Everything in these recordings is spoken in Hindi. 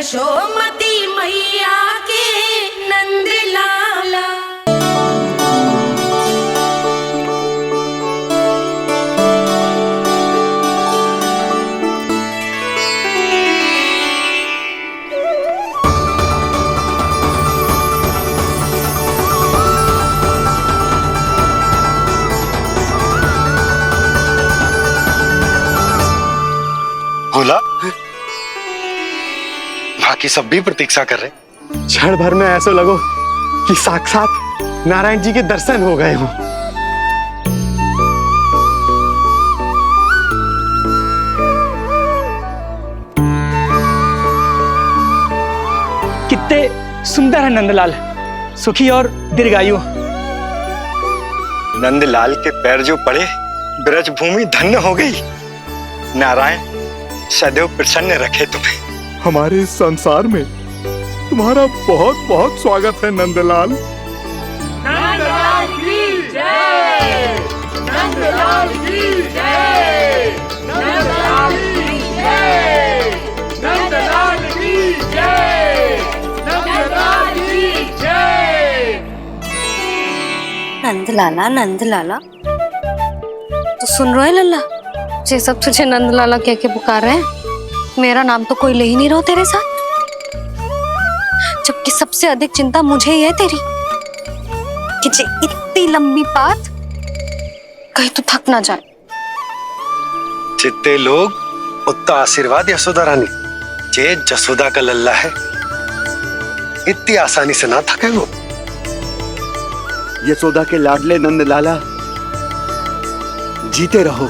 यशोमती मैया के नंद लाला। भोला, बाकी सब भी प्रतीक्षा कर रहे। क्षण भर में ऐसा लगो कि साक्षात नारायण जी के दर्शन हो गए हों। कितने सुंदर है नंदलाल, सुखी और दीर्घायु। नंदलाल के पैर जो पड़े, ब्रज भूमि धन्य हो गई। नारायण सदैव प्रसन्न रखे तुम्हें। हमारे इस संसार में तुम्हारा बहुत बहुत स्वागत है नंदलाल। नंदलाल की जय, नंदलाल की जय, नंदलाल की जय, नंदलाल की जय, नंदलाल की जय। नंदलाला नंदलाला, तो सुन रहे लल्ला, ये सब तुझे नंदलाला कह के पुकार रहे हैं। मेरा नाम तो कोई ले ही नहीं रहा तेरे साथ, जबकि सबसे अधिक चिंता मुझे ही है तेरी कि जे इतनी लंबी बात कहीं तो थक ना जाए। जितने लोग उतना आशीर्वाद यशोदा रानी। जे जसोदा का लल्ला है, इतनी आसानी से ना थके वो। यशोदा के लाडले नंदलाला, जीते रहो।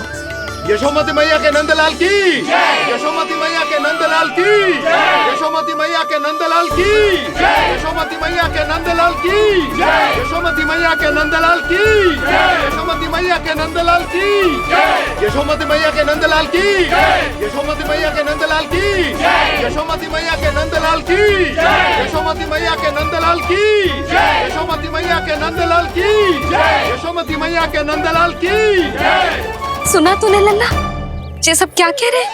यशोमती मैया के नंदलाल की जय, यशोमती मैया के नंदलाल की जय, यशोमती मैया के नंदलाल की जय, यशोमती मैया के नंदलाल की जय, यशोमती मैया के नंदलाल की जय, यशोमती मैया के नंदलाल की जय, यशोमती मैया के नंदलाल की जय, यशोमती मैया के नंदलाल की जय, यशोमती मैया के नंदलाल की जय, यशोमती मैया के नंदलाल की जय, यशोमती मैया के नंदलाल की जय, यशोमती मैया के नंदलाल की जय। सुना तूने लल्ला, ये सब क्या कह रहे?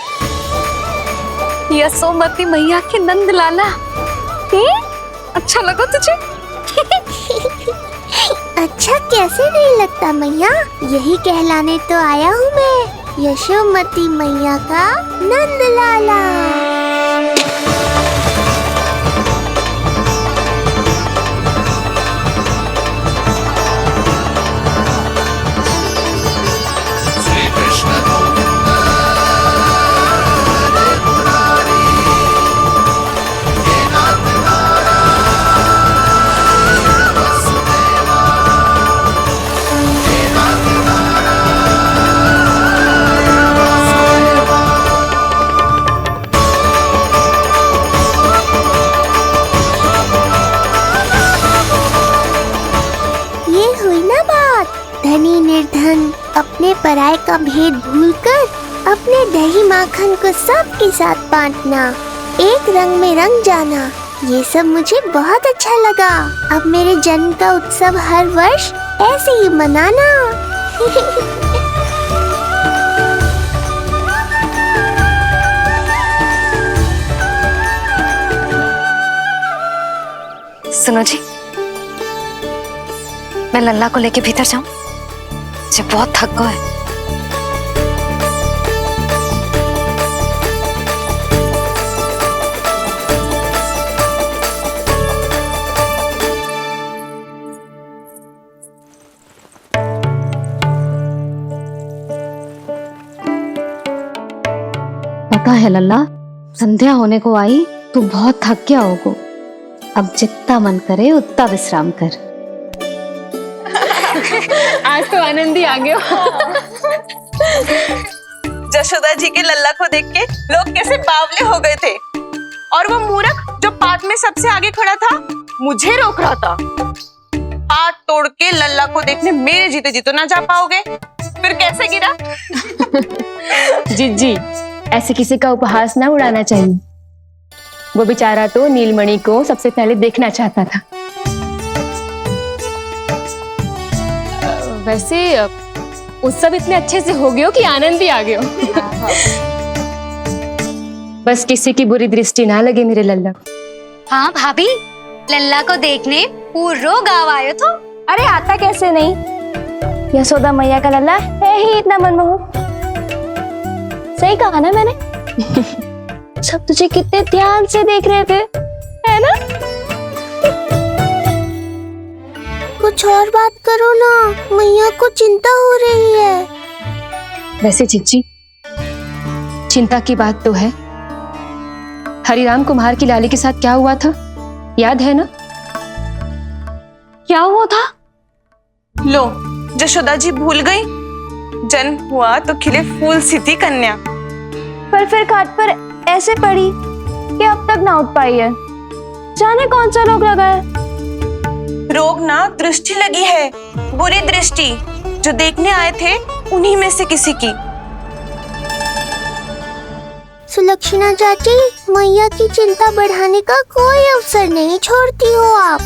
यशोमती मैया के नंदलाला। अच्छा लगा तुझे? अच्छा कैसे नहीं लगता मैया, यही कहलाने तो आया हूँ मैं, यशोमती मैया का नंदलाला। धनी निर्धन अपने पराये का भेद भूलकर अपने दही माखन को सबके साथ बांटना, एक रंग में रंग जाना, ये सब मुझे बहुत अच्छा लगा। अब मेरे जन्म का उत्सव हर वर्ष ऐसे ही मनाना। सुनो जी, मैं लल्ला को लेके भीतर जाऊं? मुझे बहुत थक गया है। पता है लल्ला, संध्या होने को आई तो बहुत थक गया होगा। अब जितना मन करे उतना विश्राम कर। आज तो आनंदी आ गया। जशोदा जी के लल्ला को देख के लोग कैसे बावले हो गए थे, और वो मूर्ख जो पात में सबसे आगे खड़ा था मुझे रोक रहा था। हाथ तोड़ के लल्ला को देखने मेरे जीते जी तो ना जा पाओगे, फिर कैसे गिरा? जी ऐसे किसी का उपहास ना उड़ाना चाहिए। वो बेचारा तो नीलमणि को सबसे पहले देखना चाहता था। वैसे उत्सव इतने अच्छे से हो गया कि आनंद भी आ गया। बस किसी की बुरी दृष्टि ना लगे मेरे लल्ला को। हाँ भाभी, लल्ला को देखने पूरो गांव आयो तो। अरे आता कैसे नहीं, यशोदा मैया का लल्ला है ही इतना मनमोहक। सही कहा ना मैंने? सब तुझे कितने ध्यान से देख रहे थे, है ना? कुछ और बात करो ना, मैया को चिंता हो रही है। वैसे जीजी, चिंता की बात तो है। हरिराम कुम्हार की लाली के साथ क्या हुआ था, याद है ना? क्या हुआ था? लो, यशोदा जी भूल गई। जन्म हुआ तो खिले फूल सी थी कन्या, पर फिर खाट पर ऐसे पड़ी कि अब तक ना उठ पाई है। जाने कौन सा रोग लगा है। रोग ना दृष्टि लगी है, बुरी दृष्टि। जो देखने आए थे उन्हीं में से किसी की। सुलक्षणा चाची, मैया की चिंता बढ़ाने का कोई अवसर नहीं छोड़ती हो आप।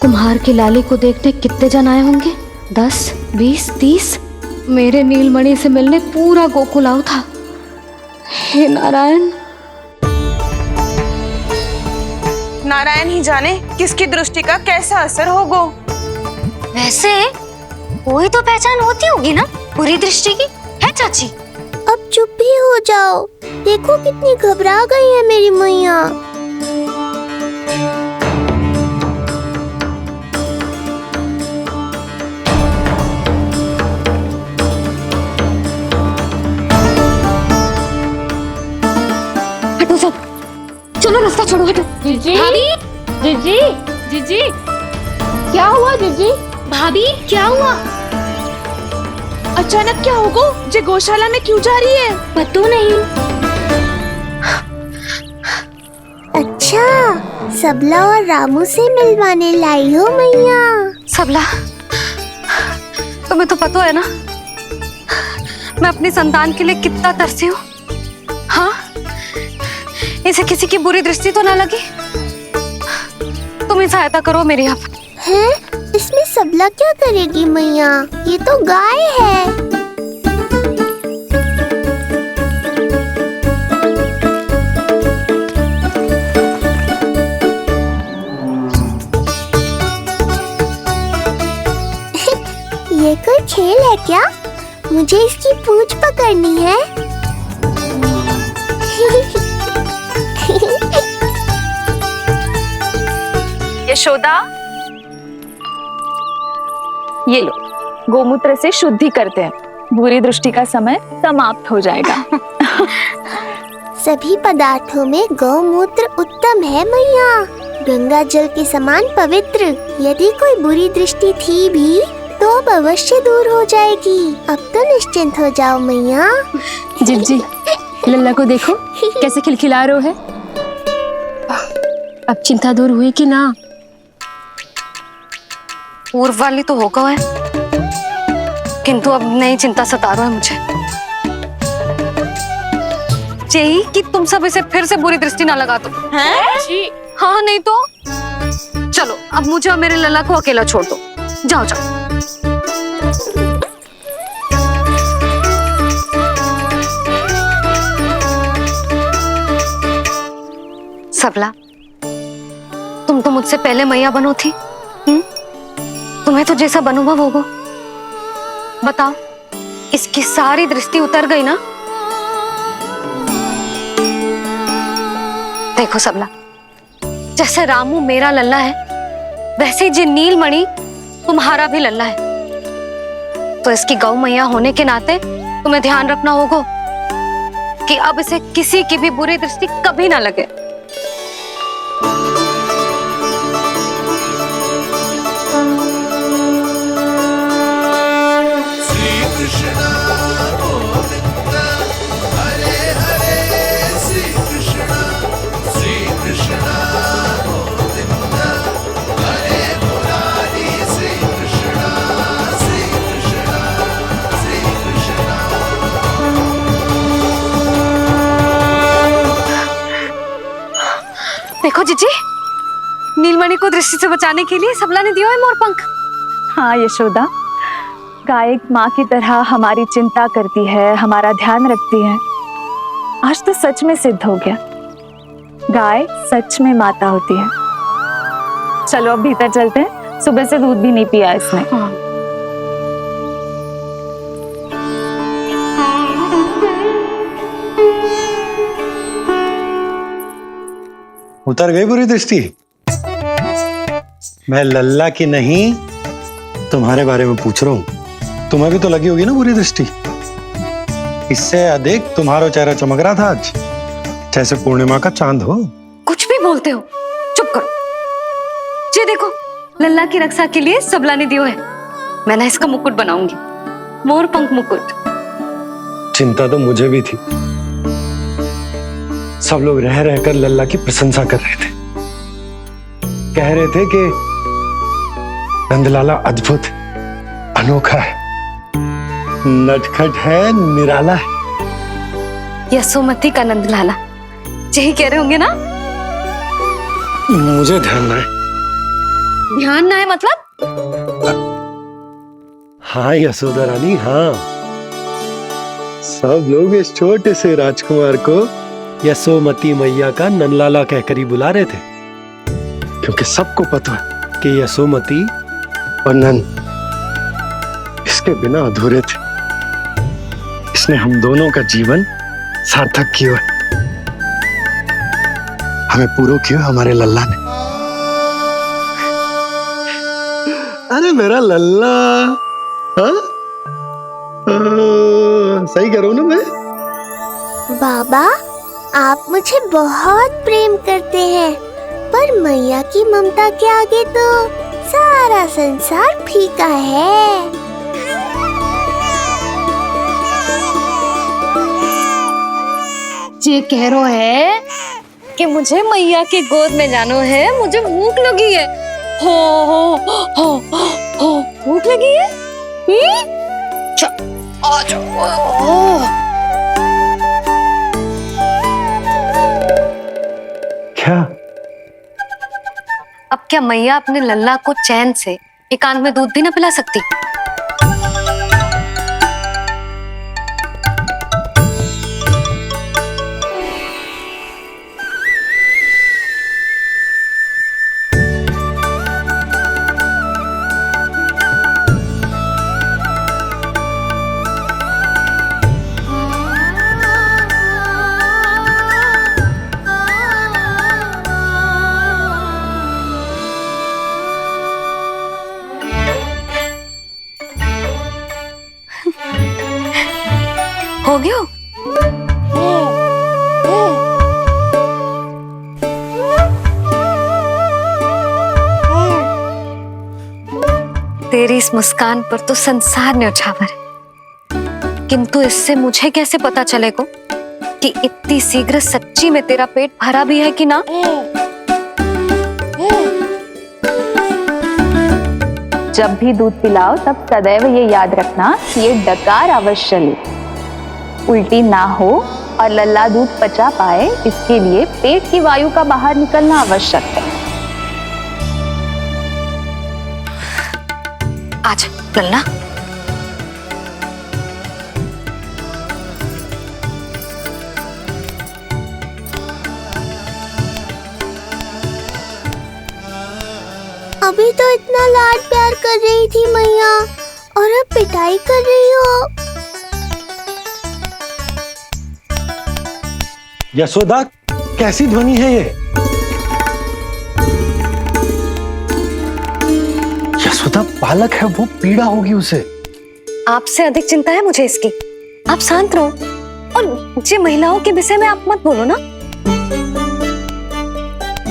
कुम्हार की लाली को देखने कितने जन आए होंगे? 10, 20, 30। मेरे नीलमणि से मिलने पूरा गोकुल आओ था। हे नारायण। नारायण ही जाने किसकी दृष्टि का कैसा असर होगा। वैसे कोई तो पहचान होती होगी ना बुरी दृष्टि की, है चाची? अब चुप भी हो जाओ, देखो कितनी घबरा गई है मेरी मैया। हटो सब, चलो रास्ता छोड़ो, हटो। जीजी, भाभी, जीजी, जीजी, क्या हुआ जीजी? भाभी क्या हुआ? अचानक क्या होगा? जे गौशाला में क्यों जा रही है? पता नहीं। अच्छा, सबला और रामू से मिलवाने लाई हो मैया। सबला, तुम्हें तो पता है ना मैं अपनी संतान के लिए कितना तरसी हूँ। हाँ, इसे किसी की बुरी दृष्टि तो ना लगी? तुम ही सहायता करो मेरी। आप हैं? इसमें सबला क्या करेगी मैया, ये तो गाय है। ये कोई खेल है क्या? मुझे इसकी पूंछ पकड़नी है। यशोदा, ये लो, गोमूत्र से शुद्धि करते हैं, बुरी दृष्टि का समय समाप्त हो जाएगा। सभी पदार्थों में गौमूत्र उत्तम है मैया, गंगा जल के समान पवित्र। यदि कोई बुरी दृष्टि थी भी तो अब अवश्य दूर हो जाएगी। अब तो निश्चिंत हो जाओ मैया। जीजी, लल्ला को देखो कैसे खिलखिला रहे है। अब चिंता दूर हुई कि ना? पूर्व वाली तो होगा है, किंतु अब नई चिंता सता रहा है मुझे। यही कि तुम सब इसे फिर से बुरी दृष्टि ना लगा दो। हैं? हाँ, नहीं तो चलो अब मुझे और मेरे लल्ला को अकेला छोड़ दो। जाओ जाओ। सबला, तुम तो मुझसे पहले मैया बनो थी। तुम्हें तो जैसा अनुभव होगा। बताओ, इसकी सारी दृष्टि उतर गई ना? देखो सबला, जैसे रामू मेरा लल्ला है, वैसे ही नीलमणि तुम्हारा भी लल्ला है। तो इसकी गौ मैया होने के नाते तुम्हें ध्यान रखना होगा कि अब इसे किसी की भी बुरी दृष्टि कभी ना लगे। देखो जीजी, नीलमणि को दृष्टि से बचाने के लिए सबला ने दिया है मोर पंख। हाँ यशोदा, गाय माँ की तरह हमारी चिंता करती है, हमारा ध्यान रखती है। आज तो सच में सिद्ध हो गया, गाय सच में माता होती है। चलो अब भीतर चलते हैं, सुबह से दूध भी नहीं पिया इसने। उतर गई बुरी दृष्टि? मैं लल्ला की नहीं तुम्हारे बारे में पूछ रहा हूं। तुम्हें भी तो लगी होगी ना बुरी दृष्टि। इससे अधिक तुम्हारा चेहरा चमक रहा था आज, जैसे पूर्णिमा का चांद हो। कुछ भी बोलते हो, चुप करो। ये देखो, लल्ला की रक्षा के लिए सबला ने दियो है। मैं ना इसका मुकुट बनाऊंगी, मोर पंख मुकुट। चिंता तो मुझे भी थी। सब लोग रह रहकर लल्ला की प्रशंसा कर रहे थे, कह रहे थे कि नंदलाला अद्भुत, अनोखा है, नटखट है, निराला है। यशोमती का नंदलाला, यही कह रहे होंगे ना? मुझे ध्यान ना है। ध्यान ना है मतलब? हाँ यशोदा रानी, हाँ। सब लोग इस छोटे से राजकुमार को यशोमती मैया का नंदलाला कहकर ही बुला रहे थे, क्योंकि सबको पता है कि यशोमती और नंद इसके बिना अधूरे थे। इसने हम दोनों का जीवन सार्थक किया है। हमें पूरा किया हमारे लल्ला ने। अरे मेरा लल्ला, हाँ? सही कह रहा हूं ना मैं? बाबा, आप मुझे बहुत प्रेम करते हैं, पर मैया की ममता के आगे तो सारा संसार फीका है। ये कह रो है कि मुझे मैया की गोद में जानो है, मुझे भूख लगी है। हो भूख लगी है? आ जाओ। क्या? अब क्या मैया अपने लल्ला को चैन से एकांत में दूध भी ना पिला सकती? हो गया? तेरी इस मुस्कान पर तो संसार न्यौछावर है, किंतु इससे मुझे कैसे पता चलेगा कि इतनी शीघ्र सच्ची में तेरा पेट भरा भी है कि ना? जब भी दूध पिलाओ तब सदैव ये याद रखना कि ये डकार अवश्य ले, उल्टी ना हो और लल्ला दूध पचा पाए, इसके लिए पेट की वायु का बाहर निकलना आवश्यक है। आज लल्ला, अभी तो इतना लाड प्यार कर रही थी मैया, और अब पिटाई कर रही हो। यशोदा, कैसी ध्वनि है ये? यशोदा, बालक है वो, पीड़ा होगी उसे। आपसे अधिक चिंता है मुझे इसकी। आप शांत रहो, और ये महिलाओं के विषय में आप मत बोलो ना।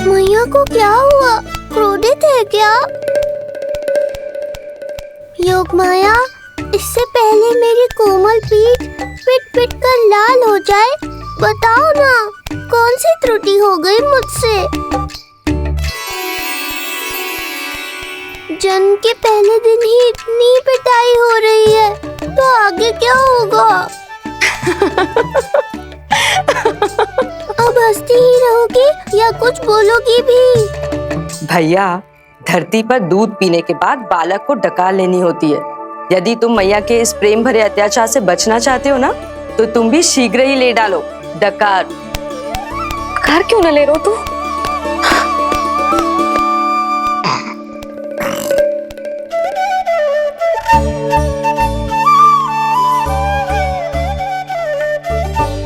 मैया को क्या हुआ? क्रोधित है क्या? योग माया, इससे पहले मेरी कोमल पीठ पिट पिट कर लाल हो जाए, बताओ ना कौन सी त्रुटि हो गई मुझसे? जन्म के पहले दिन ही इतनी पिटाई हो रही है, तो आगे क्या होगा? अब हंसती ही रहोगी या कुछ बोलोगी भी? भैया, धरती पर दूध पीने के बाद बालक को डकार लेनी होती है। यदि तुम मैया के इस प्रेम भरे अत्याचार से बचना चाहते हो ना, तो तुम भी शीघ्र ही ले डालो। डकार। घर क्यों न ले रो तू?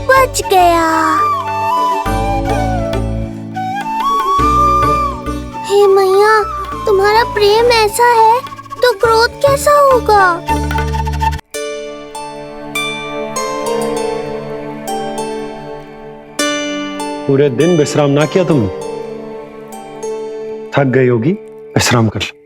बच गया। हे मैया, तुम्हारा प्रेम ऐसा है तो क्रोध कैसा होगा? पूरे दिन विश्राम ना किया तुमने? थक गई होगी, विश्राम कर लो।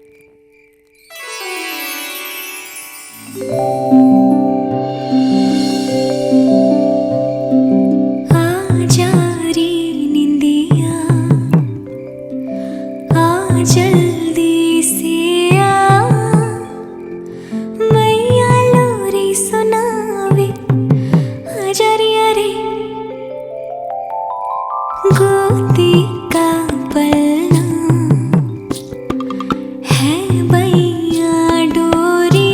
जल्दी से आ, मैया लोरी सुनावे आजा रे गोदी का पलना है बैया डोरी,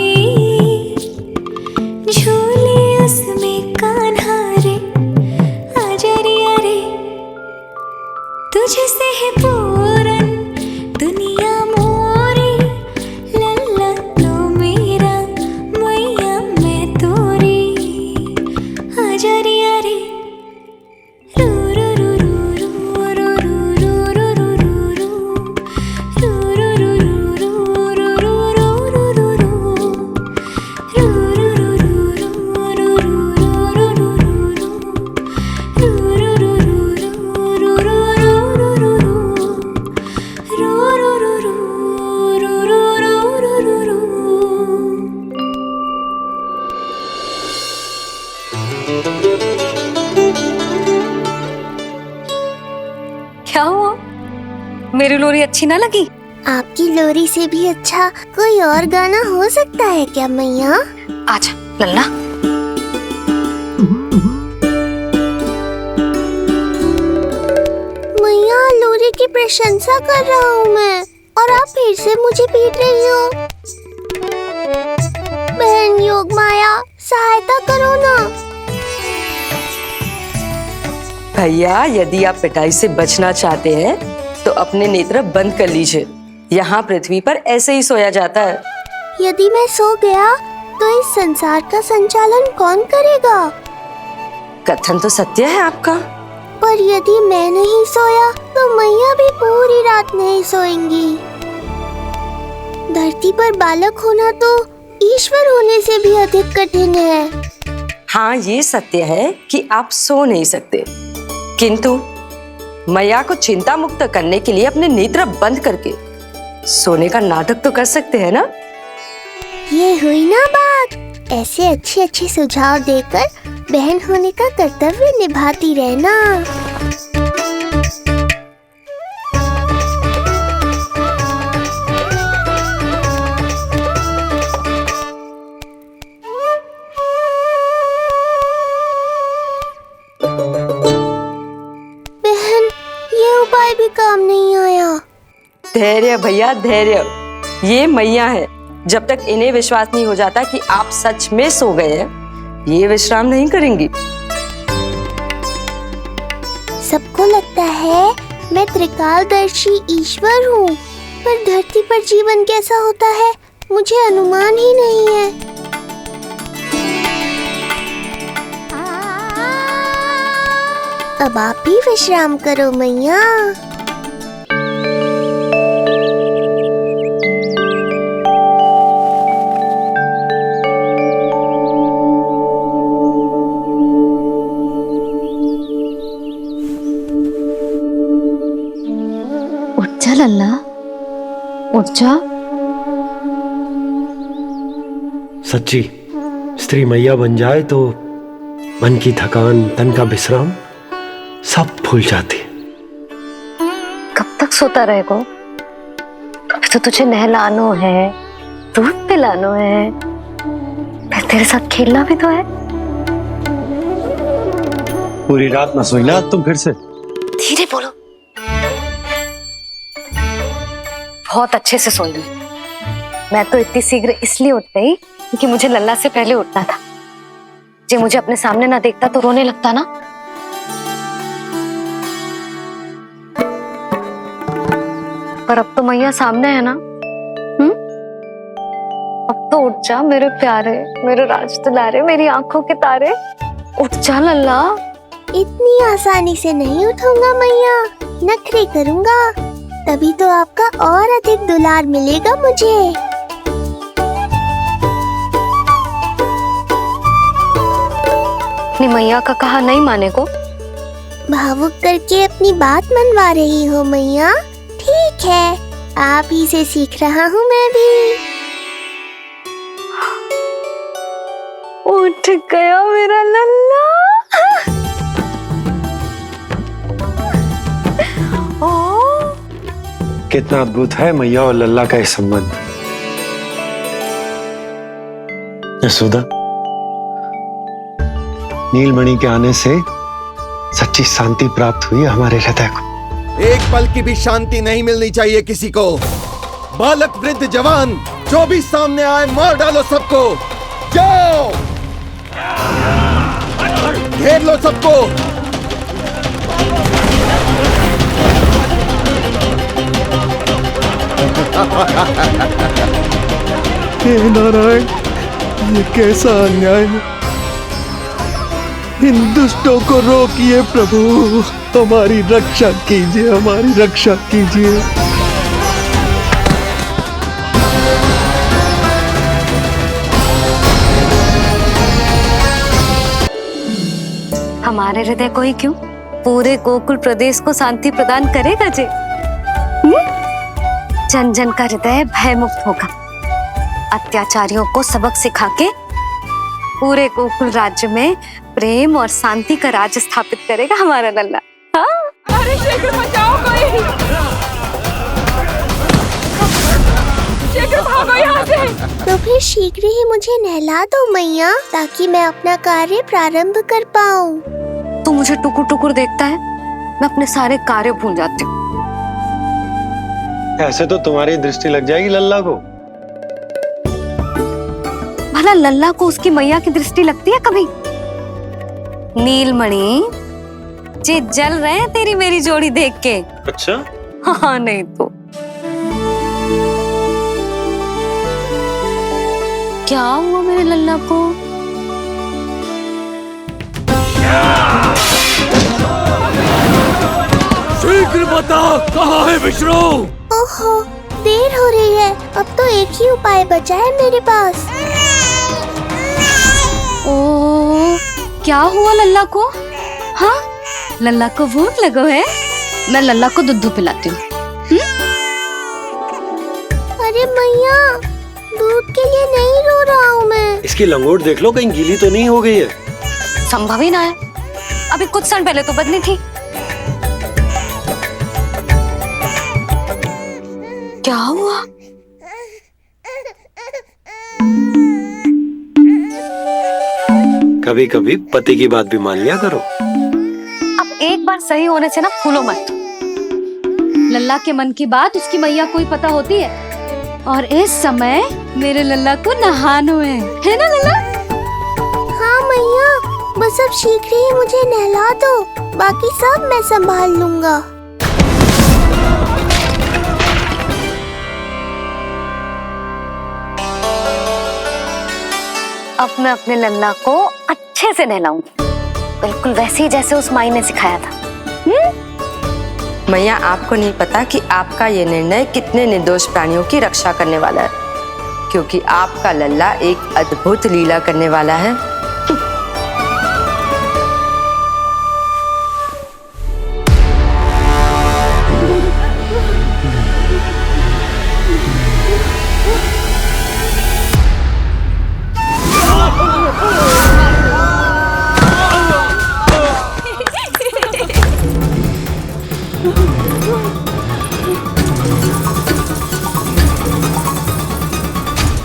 झूले उसमें कान्हा रे आजा रे तुझसे है पूरन दुनिया मोरी, लल्ला लो मेरा मैया मैं तोरी आजा रे रू रू रू रू रू रू रू रू रू क्या हुआ? मेरी लोरी अच्छी ना लगी? आपकी लोरी से भी अच्छा कोई और गाना हो सकता है क्या मैया? आजा लल्ला। मैया, लोरी की प्रशंसा कर रहा हूँ मैं और आप फिर से मुझे पीट रही हो। बहन योग माया, सहायता करो ना। भैया, यदि आप पिटाई से बचना चाहते हैं तो अपने नेत्र बंद कर लीजिए। यहाँ पृथ्वी पर ऐसे ही सोया जाता है। यदि मैं सो गया तो इस संसार का संचालन कौन करेगा? कथन तो सत्य है आपका। पर यदि मैं नहीं सोया तो मैया भी पूरी रात नहीं सोएंगी। धरती पर बालक होना तो ईश्वर होने से भी अधिक कठिन है। हाँ, ये सत्य है कि आप सो नहीं सकते, किंतु मैया को चिंता मुक्त करने के लिए अपने नेत्र बंद करके सोने का नाटक तो कर सकते हैं ना? ये हुई ना बात। ऐसे अच्छे अच्छे सुझाव देकर बहन होने का कर्तव्य निभाती रहना। बहन, ये उपाय भी काम नहीं आया। धैर्य भैया, धैर्य। ये मैया है, जब तक इन्हें विश्वास नहीं हो जाता कि आप सच में सो गए हैं, ये विश्राम नहीं करेंगी। सबको लगता है मैं त्रिकालदर्शी ईश्वर हूँ, पर धरती पर जीवन कैसा होता है मुझे अनुमान ही नहीं है। अब आप भी विश्राम करो मैया। उठ जा लल्ला, उठ जा। सच्ची स्त्री मैया बन जाए तो मन की थकान, तन का विश्राम सब भूल जाती है। कब तक सोता रहेगा? अभी तो तुझे नहलानो है, दूध पिलानो है, फिर तेरे साथ खेलना भी तो है। पूरी रात न सोई ना तुम फिर से? धीरे बोलो। बहुत अच्छे से सोई हूं। मैं तो इतनी शीघ्र इसलिए उठ गई क्योंकि मुझे लल्ला से पहले उठना था। जे मुझे अपने सामने ना देखता तो रोने लगता ना। पर अब तो मैया सामने है ना। अब तो उठ जा मेरे प्यारे, मेरे राज दुलारे, मेरी आंखों के तारे, उठ जा लल्ला। इतनी आसानी से नहीं उठूंगा मैया, नखरे करूंगा, तभी तो आपका और अधिक दुलार मिलेगा मुझे। अपनी मैया का कहा नहीं माने को भावुक करके अपनी बात मनवा रही हो मैया। ठीक है, आप ही से सीख रहा हूँ मैं भी। उठ गया मेरा लल्ला। कितना अद्भुत है मैया और लल्ला का ये संबंध। यशोदा, नीलमणि के आने से सच्ची शांति प्राप्त हुई हमारे हृदय को। एक पल की भी शांति नहीं मिलनी चाहिए किसी को। बालक वृद्ध जवान जो भी सामने आए मार डालो सबको। जाओ, घेर लो सबको। हे नारायण, ये कैसा अन्याय है। इन दुष्टों को रोकिए प्रभु, हमारी रक्षा कीजिए, हमारी रक्षा कीजिए। हमारे हृदय को ही क्यों, पूरे गोकुल प्रदेश को शांति प्रदान करेगा जे। जन जन का हृदय भय मुक्त होगा। अत्याचारियों को सबक सिखा के पूरे गोकुल राज्य में प्रेम और शांति का राज स्थापित करेगा हमारा लल्ला। हाँ? अरे शीघ्र बचाओ कोई, शीघ्र भागो यहाँ से। तो फिर शीघ्र ही मुझे नहला दो मैया, ताकि मैं अपना कार्य प्रारंभ कर पाऊँ। तू मुझे टुकुर टुकुर देखता है, मैं अपने सारे कार्य भूल जाती हूँ। ऐसे तो तुम्हारी दृष्टि लग जाएगी लल्ला को। भला लल्ला को उसकी मैया की दृष्टि लगती है कभी? नीलमणि जे जल रहे हैं तेरी मेरी जोड़ी देख के। अच्छा? हाँ नहीं तो क्या हुआ मेरे लल्ला को? शीघ्र बता, कहाँ है विष्णु? ओहो, देर हो रही है। अब तो एक ही उपाय बचा है मेरे पास। ओ, क्या हुआ लल्ला को? हाँ, लल्ला को भूख लगो है? मैं लल्ला को दूध पिलाती हूँ। अरे मैया, दूध के लिए नहीं रो रहा हूँ मैं। इसकी लंगोट देख लो, कहीं गीली तो नहीं हो गई है। संभव ही ना है, अभी कुछ क्षण पहले तो बदली थी। क्या हुआ? कभी कभी पति की बात भी मान लिया करो। अब एक बार सही होने से ना फूलो मत। लल्ला के मन की बात उसकी मैया को ही पता होती है, और इस समय मेरे लल्ला को नहानो है ना लल्ला? हाँ मैया, बस अब शीघ्र ही मुझे नहला दो, बाकी सब मैं संभाल लूंगा। अब मैं अपने लल्ला को अच्छे से नहलाऊंगी, बिल्कुल वैसे ही जैसे उस माई ने सिखाया था। मैया, आपको नहीं पता कि आपका ये निर्णय कितने निर्दोष प्राणियों की रक्षा करने वाला है, क्योंकि आपका लल्ला एक अद्भुत लीला करने वाला है।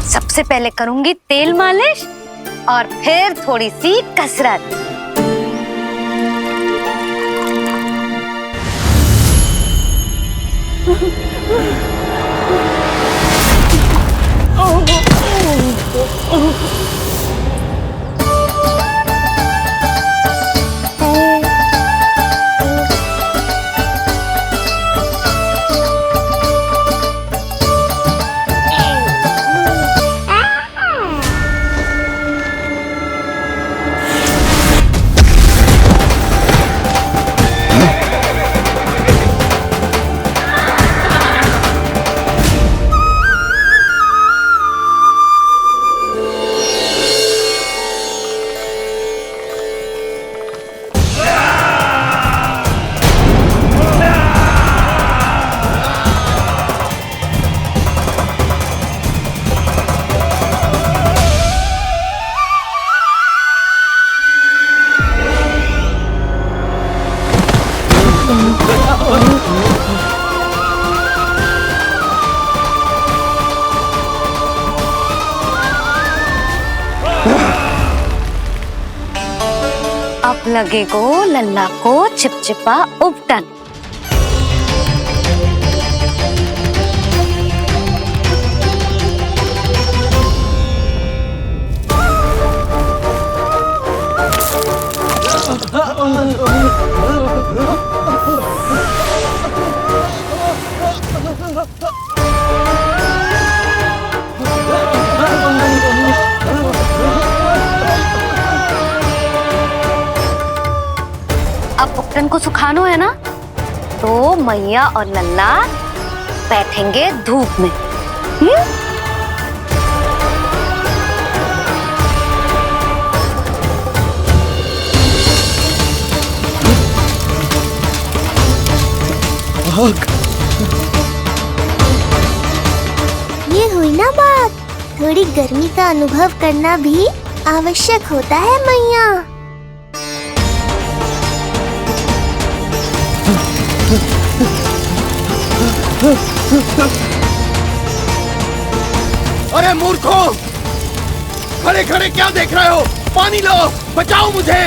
सबसे पहले करूंगी तेल मालिश और फिर थोड़ी सी कसरत। लगे को लल्ला को चिपचिपा उपटन। अब उपटन को सुखानो है ना, तो मैया और लल्ला बैठेंगे धूप में। ये हुई ना बात, थोड़ी गर्मी का अनुभव करना भी आवश्यक होता है मैया। अरे मूर्खों, खड़े खड़े क्या देख रहे हो? पानी लो, बचाओ मुझे।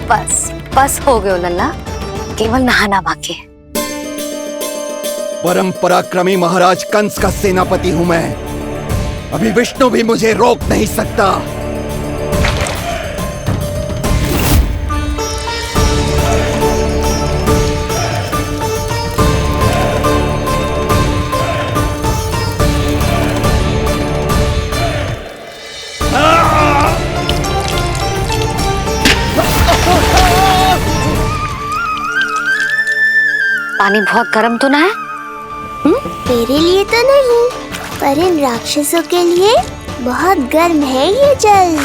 बस बस हो गयो लल्ला, केवल नहाना बाकी है। परम पराक्रमी महाराज कंस का सेनापति हूं मैं। अभी विष्णु भी मुझे रोक नहीं सकता। पानी बहुत गर्म तो ना है? तेरे लिए तो नहीं, पर इन राक्षसों के लिए बहुत गर्म है ये जल।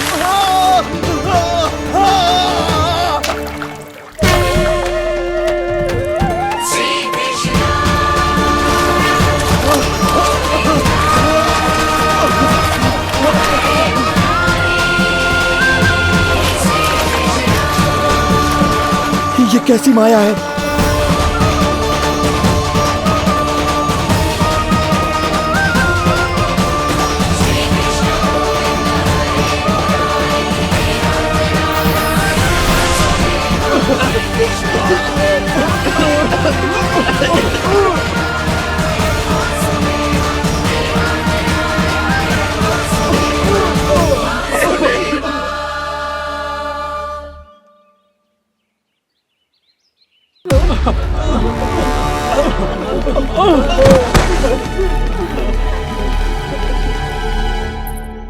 ये कैसी माया है?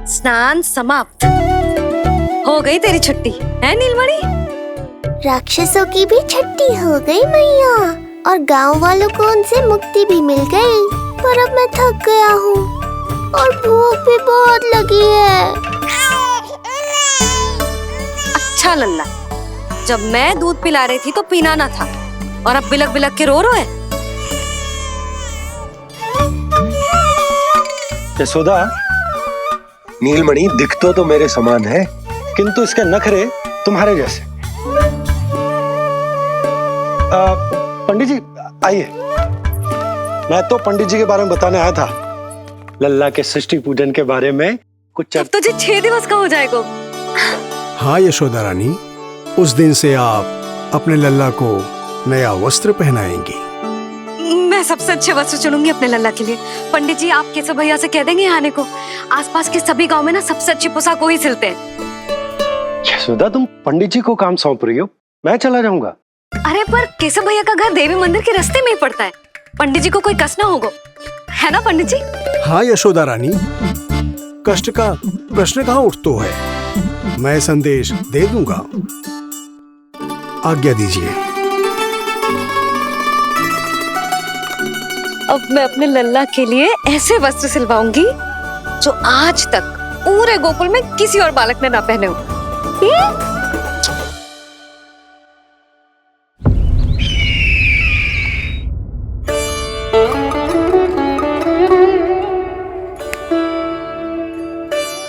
स्नान समाप्त। हो गई तेरी छुट्टी है नीलमणि? राक्षसों की भी छुट्टी हो गई मैया, और गांव वालों को उनसे मुक्ति भी मिल गई। पर अब मैं थक गया हूँ और भूख भी बहुत लगी है। अच्छा लल्ला, जब मैं दूध पिला रही थी तो पीना ना था, और अब बिलक बिलक के रो रहे। यशोदा, नीलमणि दिखतो तो मेरे समान है, किंतु इसके नखरे तुम्हारे जैसे। पंडित जी आइए। मैं तो पंडित जी के बारे में बताने आया था, लल्ला के सृष्टि पूजन के बारे में कुछ। अब तुझे 6 दिवस का हो जाएगा। हाँ यशोदा रानी, उस दिन से आप अपने लल्ला को नया वस्त्र पहनाएंगी। मैं सबसे अच्छे वस्त्र चुनूंगी अपने लल्ला के लिए। पंडित जी आप केशव भैया से कह देंगे आने को। आसपास के सभी गांव में ना सबसे अच्छी पोशाक वही सिलते हैं। यशोदा, तुम पंडित जी को काम सौंप रही हो, मैं चला जाऊंगा। अरे पर केशव भैया का घर देवी मंदिर के रास्ते में ही पड़ता है, पंडित जी को कोई कष्ट ना होगा, है ना पंडित जी? हाँ यशोदा रानी, कष्ट का प्रश्न कहाँ उठतो है, मैं संदेश दे दूंगा। आज्ञा दीजिए। अब मैं अपने लल्ला के लिए ऐसे वस्त्र सिलवाऊंगी जो आज तक पूरे गोकुल में किसी और बालक ने ना पहने हो।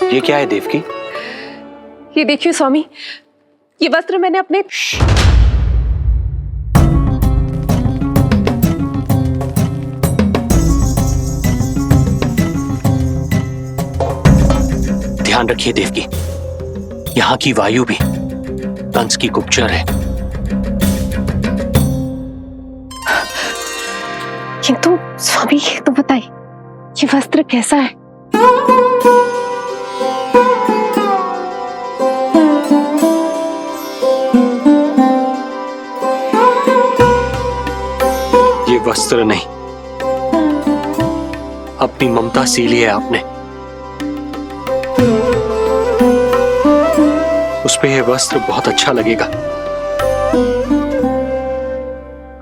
ये क्या है देवकी? ये देखिए स्वामी, ये वस्त्र मैंने अपने ध्यान रखिए देवकी, यहाँ की वायु भी कंस की गुप्तचर है। किंतु स्वामी ये तो बताइए, ये वस्त्र कैसा है? ये वस्त्र नहीं, अपनी ममता सी ली है आपने। उस पे ये वस्त्र बहुत अच्छा लगेगा।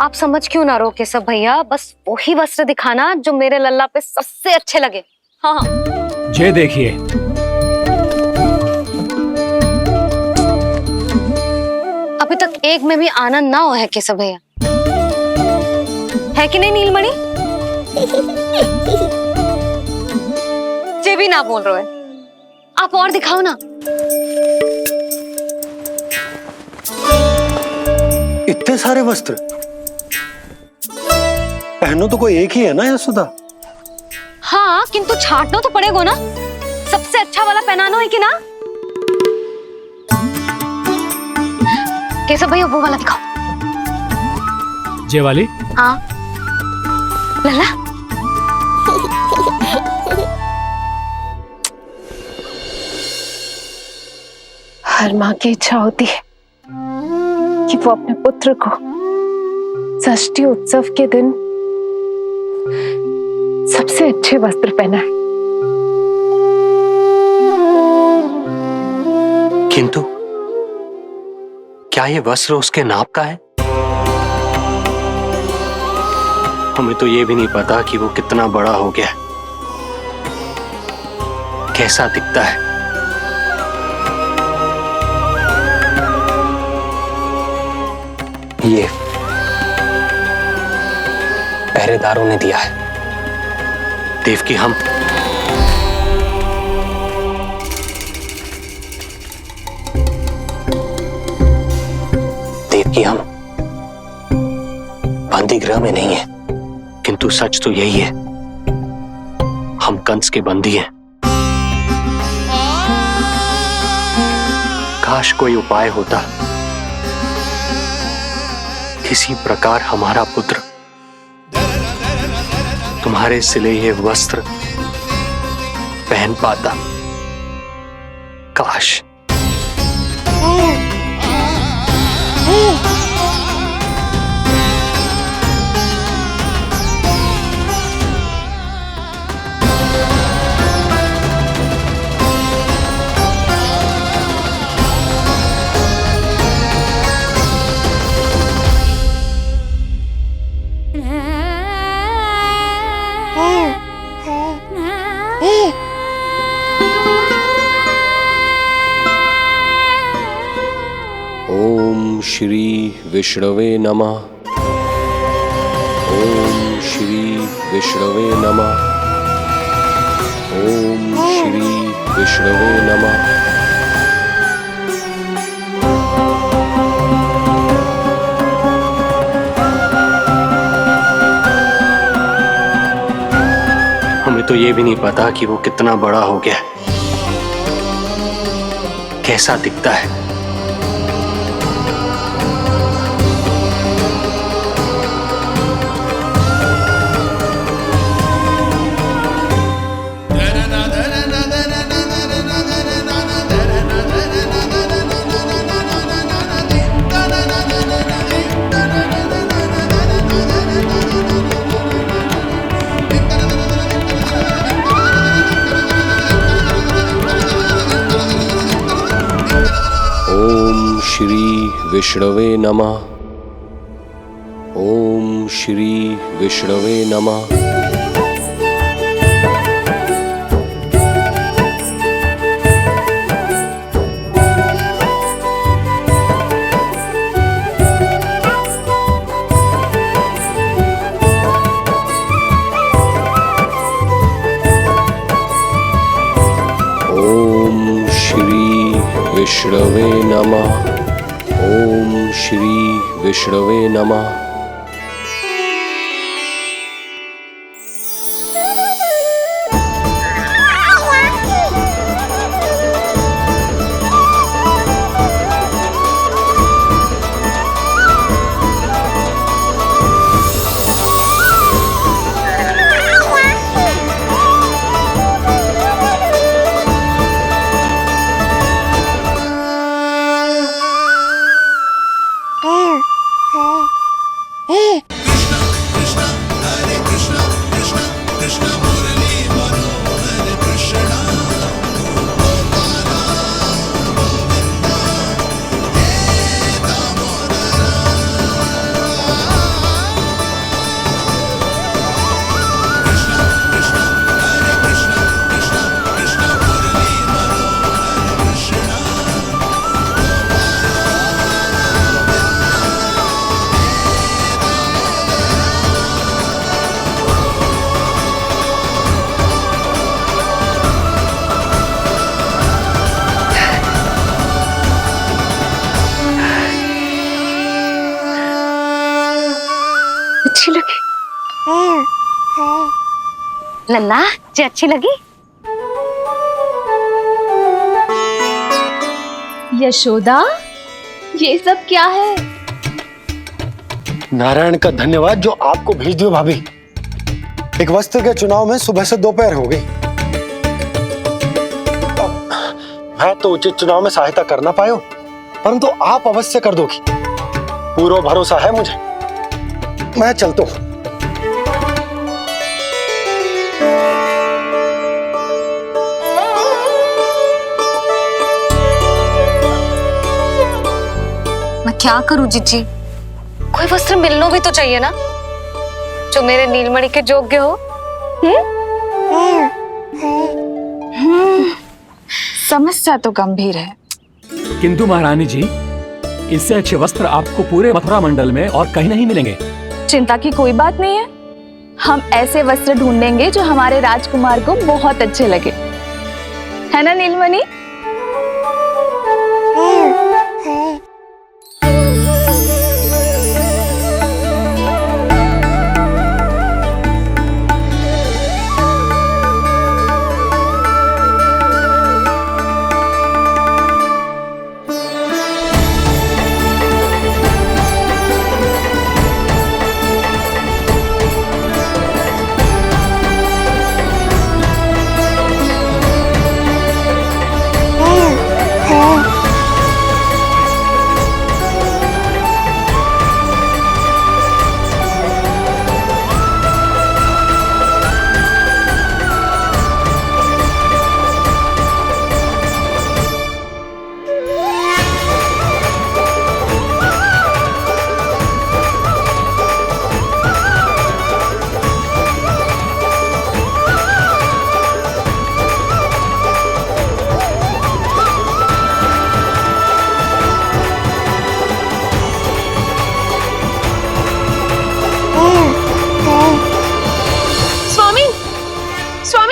आप समझ क्यों ना रहो केशव भैया, बस वही वस्त्र दिखाना जो मेरे लल्ला पे सबसे अच्छे लगे। हाँ हाँ। ये देखिए, अभी तक एक में भी आनंद ना हो है केशव भैया, है कि नहीं नीलमणि? ये भी ना बोल रहे हो, आप और दिखाओ ना। इतने सारे वस्त्र पहनो तो कोई एक ही है ना यशोदा? हाँ, किंतु छांटना तो पड़ेगा ना, सबसे अच्छा वाला पहनाना है कि ना? केशव भैया वो वाला दिखाओ। ये वाली? हाँ लल्ला। हर माँ की इच्छा होती है कि वो अपने पुत्र को षष्ठी उत्सव के दिन सबसे अच्छे वस्त्र पहनाए। किंतु क्या ये वस्त्र उसके नाप का है? हमें तो ये भी नहीं पता कि वो कितना बड़ा हो गया, कैसा दिखता है। ये पहरेदारों ने दिया है। देवकी, हम बंदी गृह में नहीं है, किंतु सच तो यही है, हम कंस के बंदी हैं। काश कोई उपाय होता, किसी प्रकार हमारा पुत्र तुम्हारे सिले ये वस्त्र पहन पाता। काश। ओम श्री विष्णवे नमः। ओम श्री विष्णवे नमः। ओम श्री विष्णवे नमः। हमें तो ये भी नहीं पता कि वो कितना बड़ा हो गया, कैसा दिखता है। ओम श्री विष्णवे नमः। ओम श्री विष्णवे नमः। ओम श्री विष्णवे नमः। ओम श्री विष्णवे नमः। लल्ला जी अच्छी लगी? यशोदा, ये सब क्या है? नारायण का धन्यवाद जो आपको भेज दियो भाभी। एक वस्त्र के चुनाव में सुबह से दोपहर हो गई। मैं तो उचित चुनाव में सहायता कर ना पायो, परंतु आप अवश्य कर दोगी, पूरा भरोसा है मुझे। मैं चलता हूं। मैं क्या करूं जीजी? कोई वस्त्र मिलना भी तो चाहिए ना जो मेरे नीलमणि के योग्य हो। समस्या तो गंभीर है, किंतु महारानी जी, इससे अच्छे वस्त्र आपको पूरे मथुरा मंडल में और कहीं नहीं मिलेंगे। चिंता की कोई बात नहीं है, हम ऐसे वस्त्र ढूंढेंगे जो हमारे राजकुमार को बहुत अच्छे लगे, है ना नीलमणि?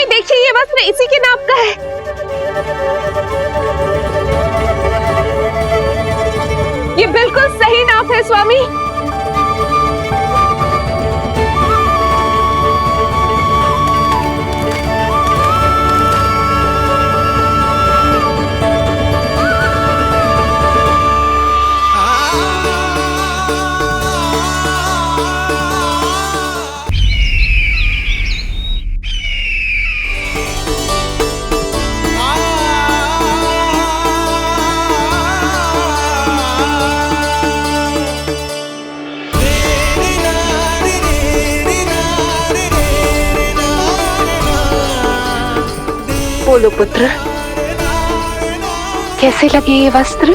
देखिए, ये वस्त्र इसी के नाप का है। ये बिल्कुल सही नाप है स्वामी। बोलो पुत्र, कैसे लगे ये वस्त्र?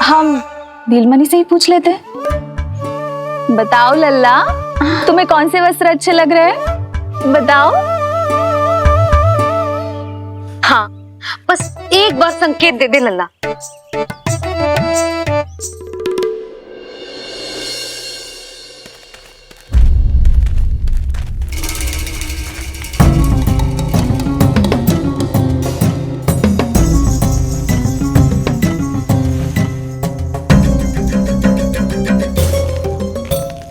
हम नीलमणि से ही पूछ लेते। बताओ लल्ला, तुम्हें कौन से वस्त्र अच्छे लग रहे हैं? बताओ। हाँ, बस एक बार संकेत दे दे लल्ला।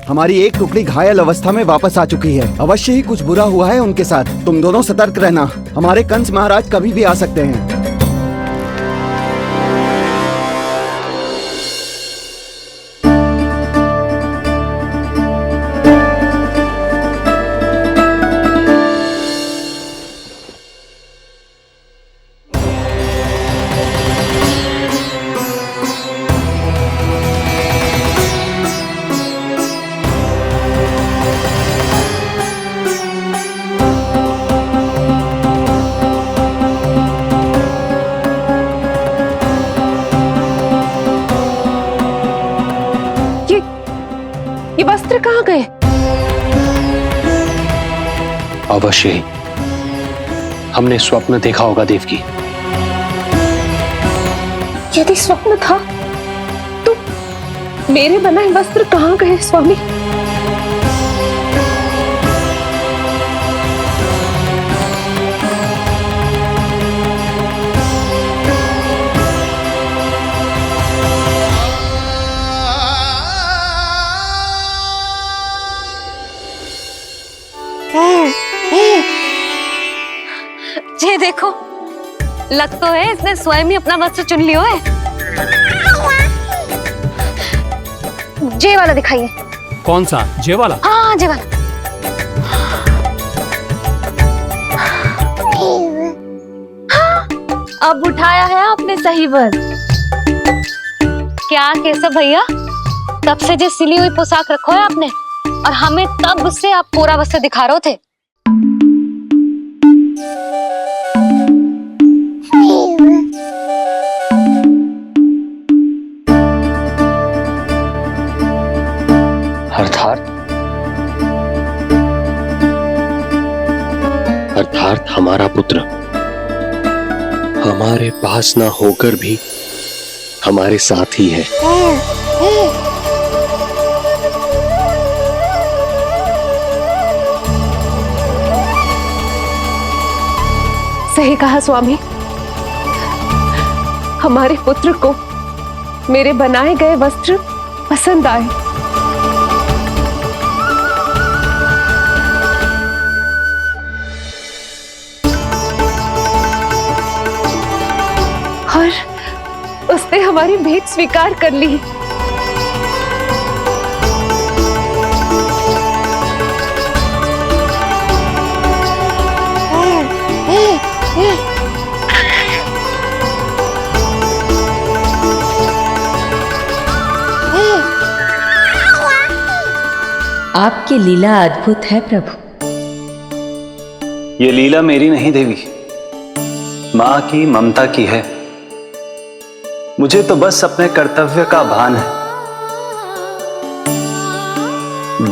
हमारी एक टुकड़ी घायल अवस्था में वापस आ चुकी है। अवश्य ही कुछ बुरा हुआ है उनके साथ। तुम दोनों सतर्क रहना, हमारे कंस महाराज कभी भी आ सकते हैं। ये वस्त्र कहाँ गए? अवश्य ही हमने स्वप्न देखा होगा देवकी। यदि स्वप्न था तो मेरे बनाए वस्त्र कहाँ गए स्वामी? देखो, लग तो है इसने स्वयं ही अपना वस्त्र चुन लियो है। जे वाला दिखाइए। कौन सा? जे वाला? हाँ, जे वाला। अब उठाया है आपने सही वस्त्र। क्या केशव भैया, तब से जो सिली हुई पोशाक रखो है आपने, और हमें तब से आप पूरा वस्त्र दिखा रहे थे। अर्थात हमारा पुत्र हमारे पास ना होकर भी हमारे साथ ही है। सही कहा स्वामी, हमारे पुत्र को मेरे बनाए गए वस्त्र पसंद आए। और उसने हमारी भेंट स्वीकार कर ली। आपकी लीला अद्भुत है प्रभु। ये लीला मेरी नहीं देवी, मां की ममता की है। मुझे तो बस अपने कर्तव्य का भान है।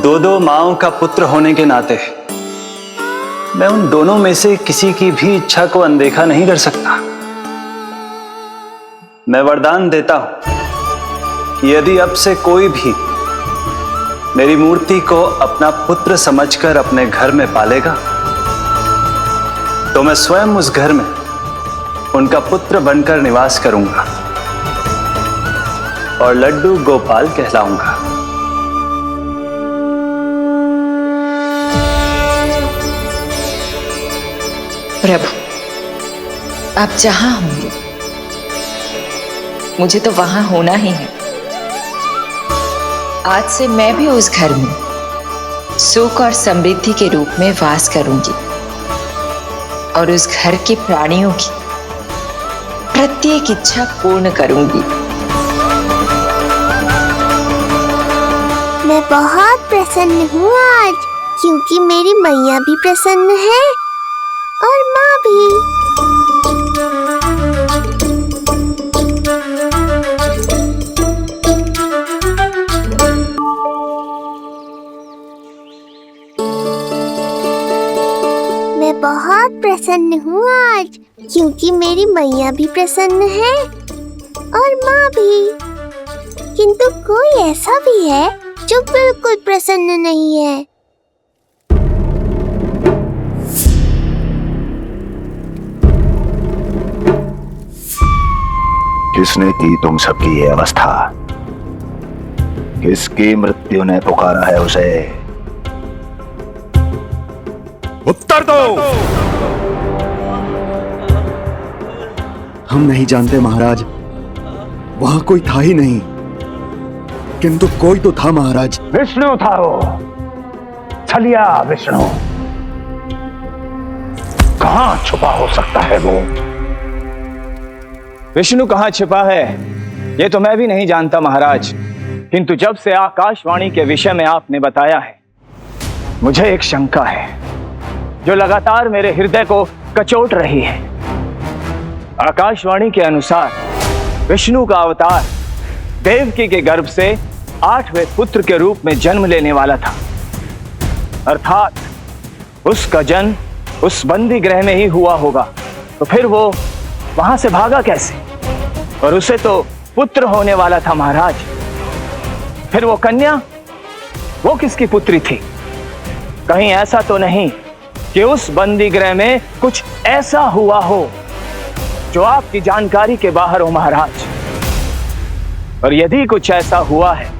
दो माओं का पुत्र होने के नाते मैं उन दोनों में से किसी की भी इच्छा को अनदेखा नहीं कर सकता। मैं वरदान देता हूं कि यदि अब से कोई भी मेरी मूर्ति को अपना पुत्र समझकर अपने घर में पालेगा, तो मैं स्वयं उस घर में उनका पुत्र बनकर निवास करूंगा और लड्डू गोपाल कहलाऊंगा। प्रभु, आप जहां होंगे मुझे तो वहां होना ही है। आज से मैं भी उस घर में सुख और समृद्धि के रूप में वास करूंगी और उस घर के प्राणियों की प्रत्येक इच्छा पूर्ण करूंगी। मैं बहुत प्रसन्न हूँ आज, क्योंकि मेरी मैया भी प्रसन्न है और माँ भी। मैं बहुत प्रसन्न हूँ आज, क्योंकि मेरी मैया भी प्रसन्न है और माँ भी। किंतु कोई ऐसा भी है जो बिल्कुल प्रसन्न नहीं है। किसने की तुम सबकी ये अवस्था? किसकी मृत्यु ने पुकारा है उसे? उत्तर दो। हम नहीं जानते महाराज, वहां कोई था ही नहीं। किंतु कोई तो था महाराज। विष्णु था वो, छलिया विष्णु। कहां छुपा हो सकता है वो? विष्णु कहां छिपा है ये तो मैं भी नहीं जानता महाराज, किंतु जब से आकाशवाणी के विषय में आपने बताया है, मुझे एक शंका है जो लगातार मेरे हृदय को कचोट रही है। आकाशवाणी के अनुसार विष्णु का अवतार देवकी के गर्भ से 8वें पुत्र के रूप में जन्म लेने वाला था। अर्थात उसका जन्म उस बंदी गृह में ही हुआ होगा। तो फिर वो वहां से भागा कैसे? और उसे तो पुत्र होने वाला था महाराज। फिर वो कन्या, वो किसकी पुत्री थी? कहीं ऐसा तो नहीं कि उस बंदी गृह में कुछ ऐसा हुआ हो जो आपकी जानकारी के बाहर हो महाराज? और यदि कुछ ऐसा हुआ है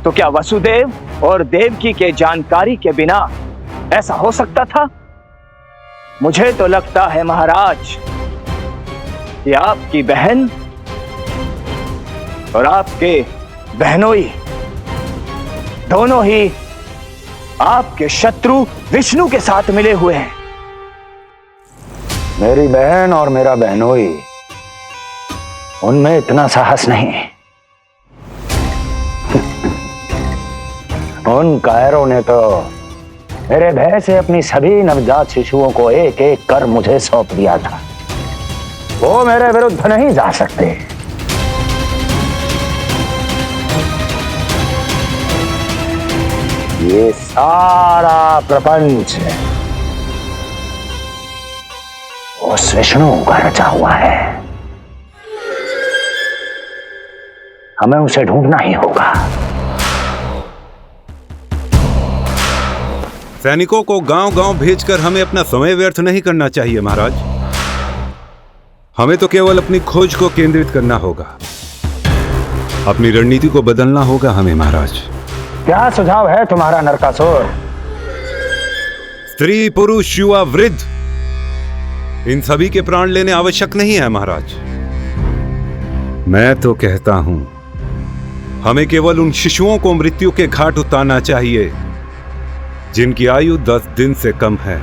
तो क्या वसुदेव और देवकी के जानकारी के बिना ऐसा हो सकता था? मुझे तो लगता है महाराज कि आपकी बहन और आपके बहनोई दोनों ही आपके शत्रु विष्णु के साथ मिले हुए हैं। मेरी बहन और मेरा बहनोई, उनमें इतना साहस नहीं। उन कायरों ने तो मेरे भय से अपनी सभी नवजात शिशुओं को एक एक कर मुझे सौंप दिया था। वो मेरे विरुद्ध नहीं जा सकते। ये सारा प्रपंच उस विष्णु का रचा हुआ है। हमें उसे ढूंढना ही होगा। सैनिकों को गांव-गांव भेजकर हमें अपना समय व्यर्थ नहीं करना चाहिए महाराज। हमें तो केवल अपनी खोज को केंद्रित करना होगा। अपनी रणनीति को बदलना होगा हमें महाराज। क्या सुझाव है तुम्हारा नरकासुर? स्त्री, पुरुष, युवा, वृद्ध, इन सभी के प्राण लेने आवश्यक नहीं है महाराज। मैं तो कहता हूं हमें केवल उन शिशुओं को मृत्यु के घाट उतारना चाहिए जिनकी आयु 10 दिन से कम है।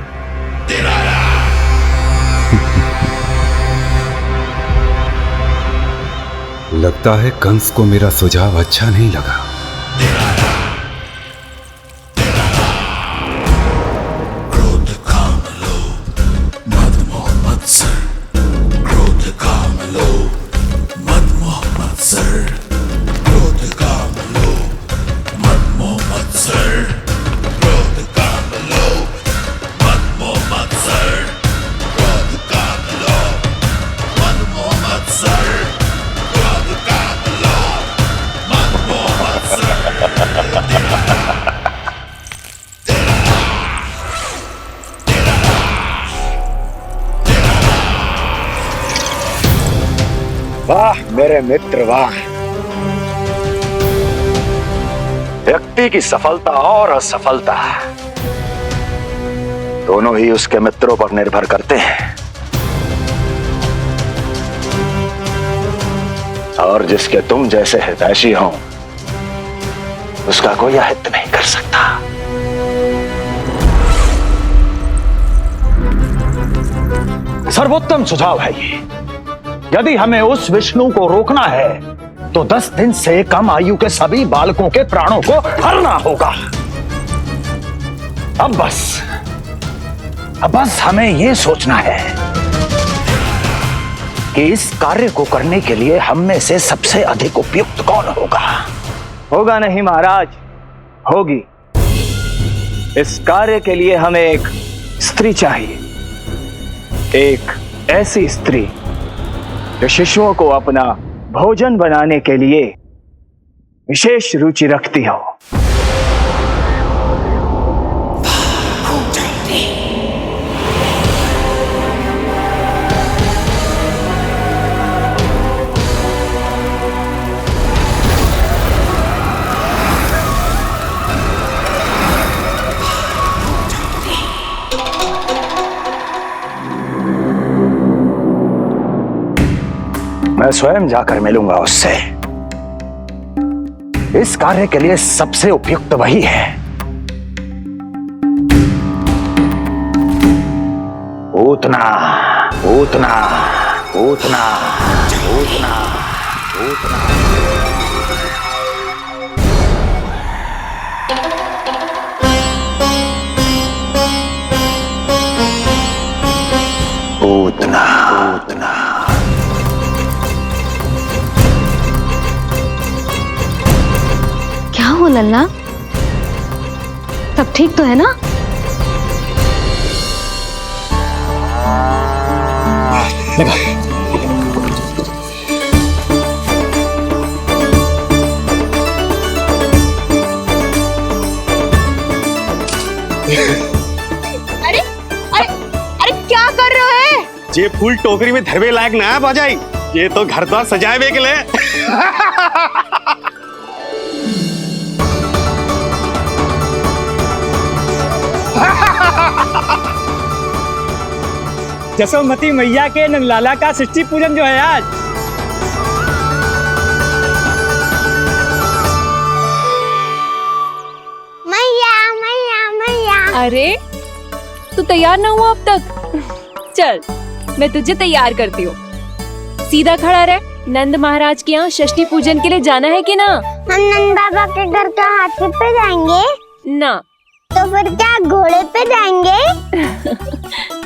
लगता है कंस को मेरा सुझाव अच्छा नहीं लगा। क्रोध काम लोभ मद मोह मत्सर, क्रोध काम लोभ मद मोह मत्सर, क्रोध काम लोभ मद मोह मत्सर, क्रोध काम लोभ मद मोह मत्सर, क्रोध काम लोभ मद मोह मत्सर, क्रोध काम लोभ मद मोह मत्सर। वाह मेरे मित्र वाह। व्यक्ति की सफलता और असफलता दोनों ही उसके मित्रों पर निर्भर करते हैं, और जिसके तुम जैसे हितैषी हो उसका कोई अहित नहीं कर सकता। सर्वोत्तम सुझाव है ये। यदि हमें उस विष्णु को रोकना है तो 10 दिन से कम आयु के सभी बालकों के प्राणों को हरना होगा। अब बस हमें यह सोचना है कि इस कार्य को करने के लिए हम में से सबसे अधिक उपयुक्त कौन होगा। होगा नहीं महाराज, होगी। इस कार्य के लिए हमें एक स्त्री चाहिए, एक ऐसी स्त्री जो शिशुओं को अपना भोजन बनाने के लिए विशेष रुचि रखती हो। मैं स्वयं जाकर मिलूंगा उससे। इस कार्य के लिए सबसे उपयुक्त वही है। पूतना पूतना पूतना पूतना पूतना। पूतना पूतना। क्या हो लल्ला, सब ठीक तो है ना? अरे अरे अरे क्या कर रहे हो? ये फूल टोकरी में धरवे लायक ना है बाजाई, ये तो घर द्वार सजाए के लिए। यशोमती मैया के नंदलाला का षष्ठी पूजन जो है आज। मैया मैया मैया। अरे तू तैयार ना हुआ अब तक? चल मैं तुझे तैयार करती हूँ। सीधा खड़ा रह। नंद महाराज के यहाँ षष्ठी पूजन के लिए जाना है कि ना? हम नंद बाबा के घर का हाथी पे जाएंगे ना। तो फिर क्या घोड़े पे जाएंगे?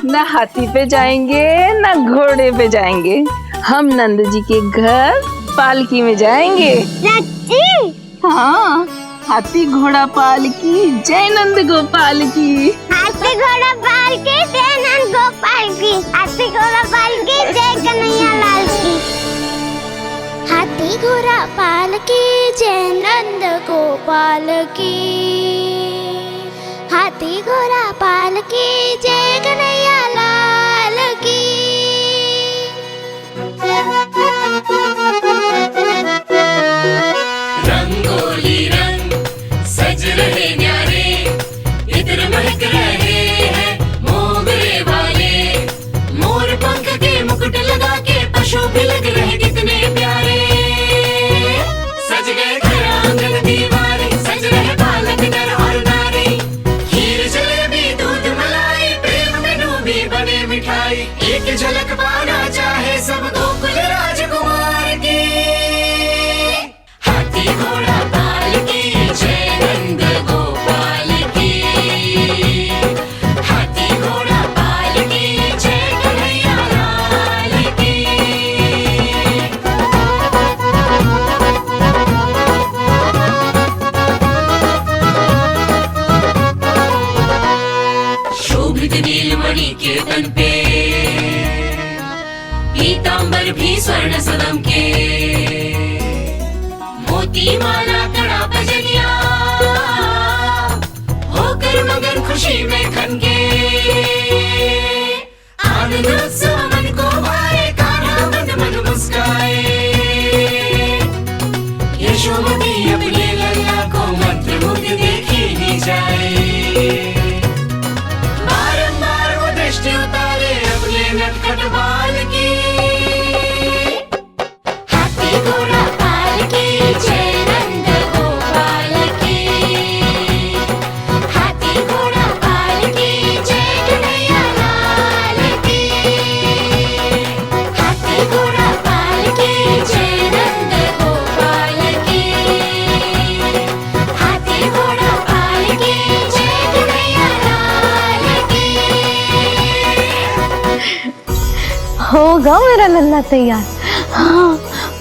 ना हाथी पे जाएंगे ना घोड़े पे जाएंगे, हम नंद जी के घर पालकी में जाएंगे। सच्ची? हाँ, हाथी घोड़ा पालकी जय नंद गोपाल की। हाथी घोड़ा पालकी जय नंद गोपाल की। हाथी घोड़ा पालकी जय कन्हैया लाल की। हाथी घोड़ा पालकी जय नंद गोपाल की। हाथी घोड़ा पालकी जय कन्हैया लाल की। रंगोली रंग सज रहे न्यारे, इधर महक रहे हैं मोगरे वाले। मोर पंख के मुकुट लगा के पशु भी लग रहे कितने प्यारे। सज गए घर आंगन दीवारे, सज रहे बालक नर और नारी। खीर जलेबी दूध मलाई, प्रेम में डूबी बने मिठाई। एक झलक पाना चाहे सब गोकुल राजकुमार की। हाथी घोड़ा पालकी जय नंद गोपाल की। हाथी घोड़ा पालकी जय कन्हैया लाल की। शोभित नीलमणि के तन पे, पीतांबर भी स्वर्ण सदम के। मोती माला कड़ा बजनिया, होकर मगन खुशी में खनके। आनंद उत्सव मन को भाए, कान्हा मन मन मुस्काए। यशोमती अपने लल्ला को मंत्रमुग्ध देखी ही जाए। बारंबार वो दृष्टि उतारे अपने नटखट बाल की। हाथी घोड़ा पालकी जय नंद गोपाल की। हाथी घोड़ा पालकी जय कन्हैया लाल की। हाथी घोड़ा पालकी जय नंद गोपाल की। हाथी घोड़ा पालकी जय कन्हैया लाल की। होगा मेरा लल्ला तैयार। हाँ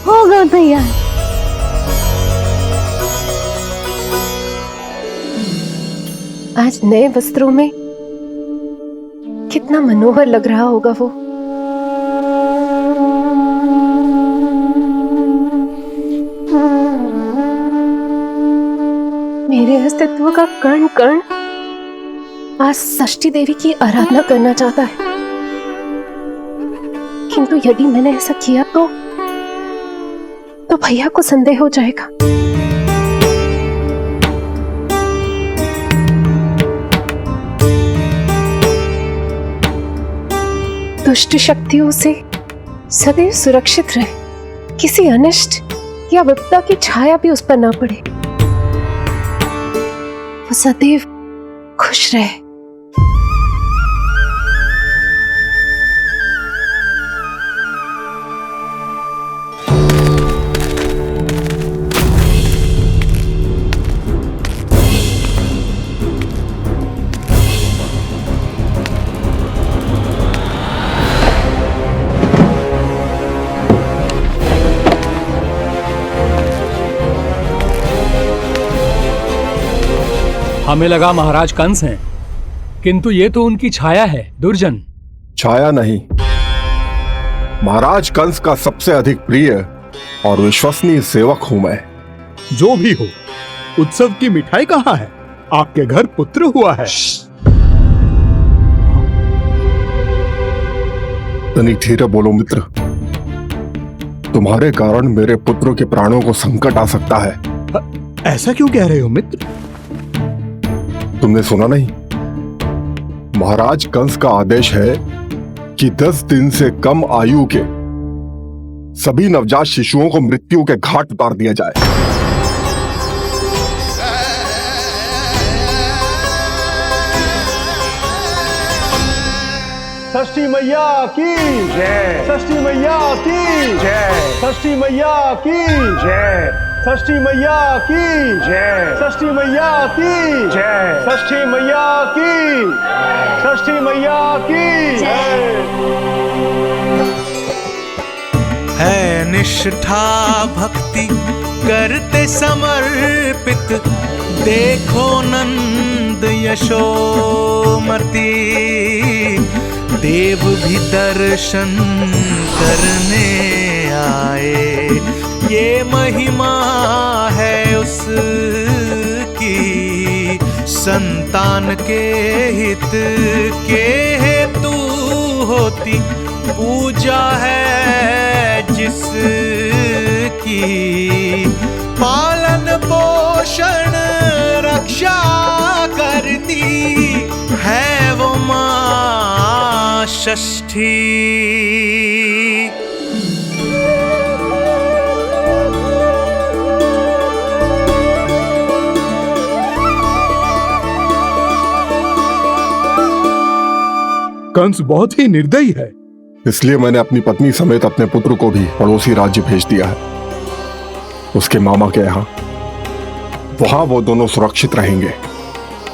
होगा तैयार। आज नए वस्त्रों में कितना मनोहर लग रहा होगा वो। मेरे अस्तित्व का कण कण आज षष्ठी देवी की आराधना करना चाहता है, किंतु यदि मैंने ऐसा किया तो भैया को संदेह हो जाएगा। दुष्ट शक्तियों से सदैव सुरक्षित रहे, किसी अनिष्ट या विपदा की छाया भी उस पर ना पड़े, वो सदैव खुश रहे। हमें लगा महाराज कंस हैं, किंतु ये तो उनकी छाया है दुर्जन। छाया नहीं, महाराज कंस का सबसे अधिक प्रिय और विश्वसनीय सेवक हूं मैं। जो भी हो, उत्सव की मिठाई कहाँ है? आपके घर पुत्र हुआ है। तनिक धीरे बोलो मित्र, तुम्हारे कारण मेरे पुत्रों के प्राणों को संकट आ सकता है। ऐसा क्यों कह रहे हो मित्र? तुमने सुना नहीं? महाराज कंस का आदेश है कि 10 दिन से कम आयु के सभी नवजात शिशुओं को मृत्यु के घाट उतार दिया जाए। षष्ठी मैया की जय, षष्ठी मैया की जय, षष्ठी मैया की जय, षष्ठी मैया की जय, षष्ठी मैया की जय, षष्ठी मैया की, षष्ठी मैया की जय। है निष्ठा भक्ति करते समर्पित, देखो नंद यशोमती, देव भी दर्शन करने आए। ये महिमा है उसकी, संतान के हित के हेतु होती पूजा है जिसकी, पालन पोषण रक्षा करती है वो माँ षष्ठी। कंस बहुत ही निर्दयी है। इसलिए मैंने अपनी पत्नी समेत अपने पुत्र को भी पड़ोसी राज्य भेज दिया है, उसके मामा के यहाँ। वहां वो दोनों सुरक्षित रहेंगे।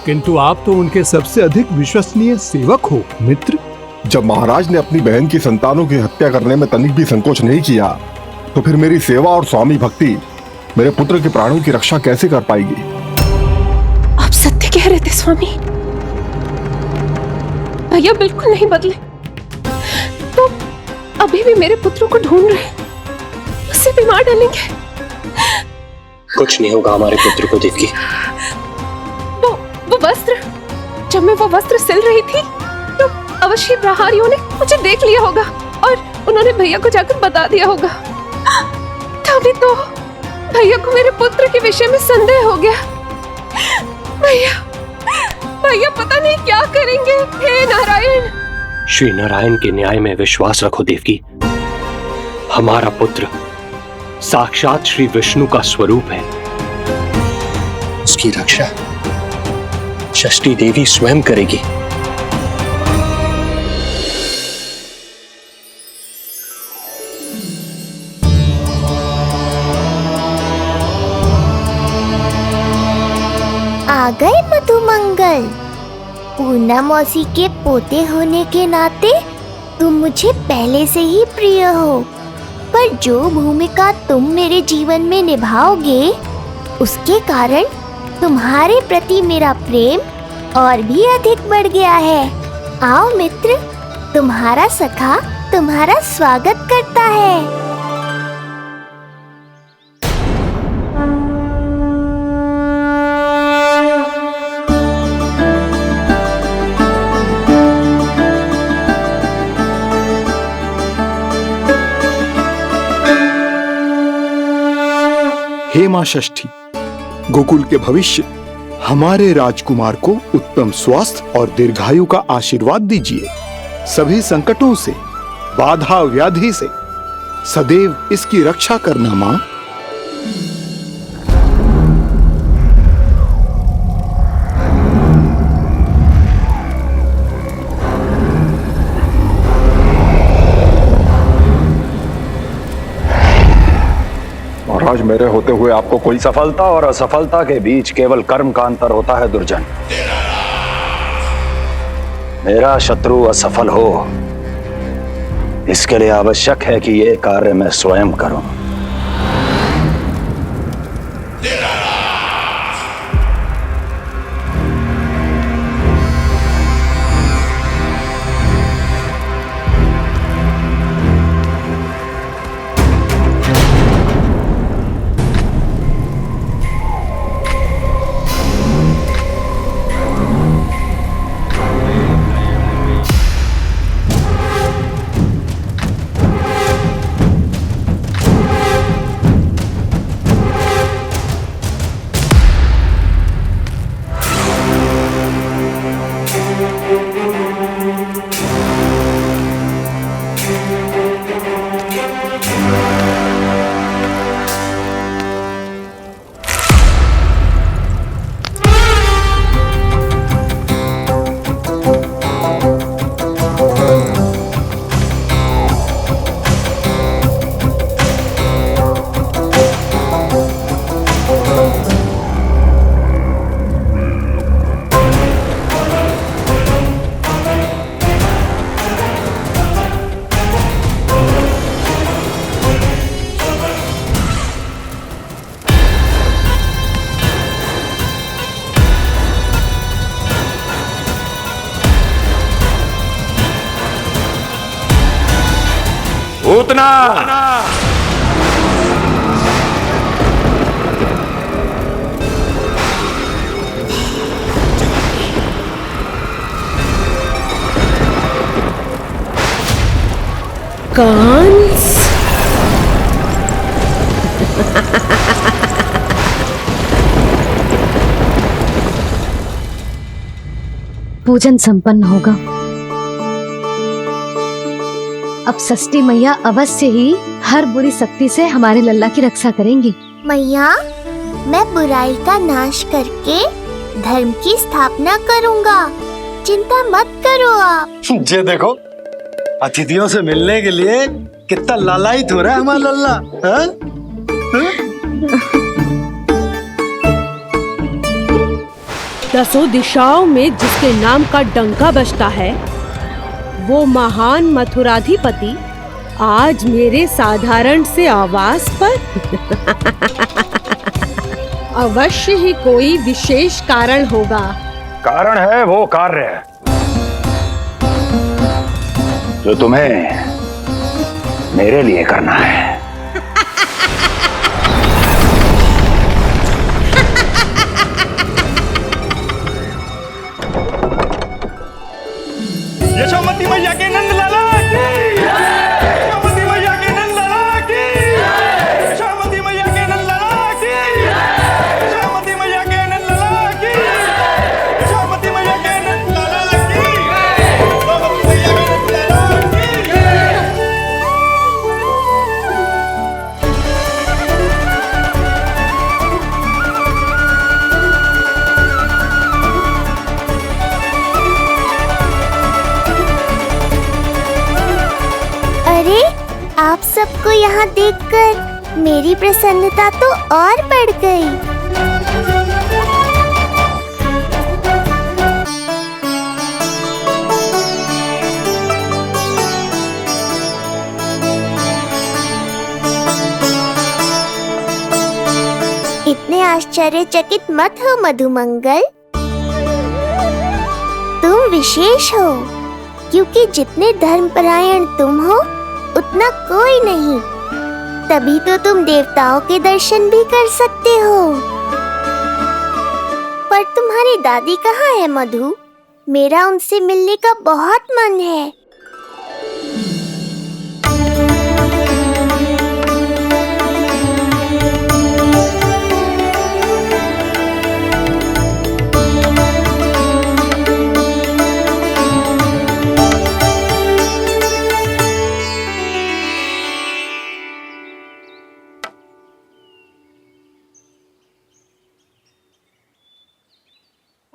किंतु आप तो उनके सबसे अधिक विश्वसनीय सेवक हो मित्र। जब महाराज ने अपनी बहन की संतानों की हत्या करने में तनिक भी संकोच नहीं किया, तो फिर मेरी सेवा और स्वामी भक्ति मेरे पुत्र के प्राणों की रक्षा कैसे कर पाएगी? आप सत्य कह रहे थे स्वामी। भैया बिल्कुल नहीं बदले, तो अभी भी मेरे पुत्र को ढूंढ रहे, उसे भी मार डालेंगे। कुछ नहीं होगा हमारे पुत्र को देवकी। वो वस्त्र, जब मैं वो वस्त्र सिल रही थी तो अवश्य प्रहारियों ने मुझे देख लिया होगा और उन्होंने भैया को जाकर बता दिया होगा। तभी तो भैया को मेरे पुत्र के विषय में संदेह हो गया। भैया पता नहीं क्या करेंगे। हे नारायण। श्री नारायण के न्याय में विश्वास रखो देवकी। हमारा पुत्र साक्षात श्री विष्णु का स्वरूप है। उसकी रक्षा षष्ठी देवी स्वयं करेगी। आ गए मधुमंगल। पूर्णा मौसी के पोते होने के नाते तुम मुझे पहले से ही प्रिय हो, पर जो भूमिका तुम मेरे जीवन में निभाओगे उसके कारण तुम्हारे प्रति मेरा प्रेम और भी अधिक बढ़ गया है। आओ मित्र, तुम्हारा सखा तुम्हारा स्वागत करता है। हे मां षष्ठी, गोकुल के भविष्य हमारे राजकुमार को उत्तम स्वास्थ्य और दीर्घायु का आशीर्वाद दीजिए। सभी संकटों से, बाधा व्याधि से सदैव इसकी रक्षा करना मां। महाराज, मेरे होते हुए आपको कोई सफलता और असफलता के बीच केवल कर्म का अंतर होता है दुर्जन। मेरा शत्रु असफल हो, इसके लिए आवश्यक है कि ये कार्य मैं स्वयं करूं। पूतना। कंस, पूजन संपन्न होगा। अब षष्ठी मैया अवश्य ही हर बुरी शक्ति से हमारे लल्ला की रक्षा करेंगी। मैया, मैं बुराई का नाश करके धर्म की स्थापना करूंगा, चिंता मत करो आप। ये देखो, अतिथियों से मिलने के लिए कितना लालायित हो रहा है हमारा लल्ला। हाँ? दसों दिशाओं में जिसके नाम का डंका बजता है, वो महान मथुराधिपति आज मेरे साधारण से आवास पर अवश्य ही कोई विशेष कारण होगा। कारण है वो कार्य जो तुम्हें मेरे लिए करना है। यशोमती मैया के नंद लाला की, यशोमती मैया के नंद लाला की, यशोमती मैया के नंद लाला की, यशोमती मैया के नंद लाला की, यशोमती मैया के नंद लाला की, यशोमती मैया के नंद लाला की। अरे, आप सबको यहाँ देखकर मेरी प्रसन्नता तो और बढ़ गई। इतने आश्चर्यचकित मत हो मधुमंगल, तुम विशेष हो, क्योंकि जितने धर्मपरायण तुम हो उतना कोई नहीं। तभी तो तुम देवताओं के दर्शन भी कर सकते हो। पर तुम्हारी दादी कहाँ है मधु? मेरा उनसे मिलने का बहुत मन है।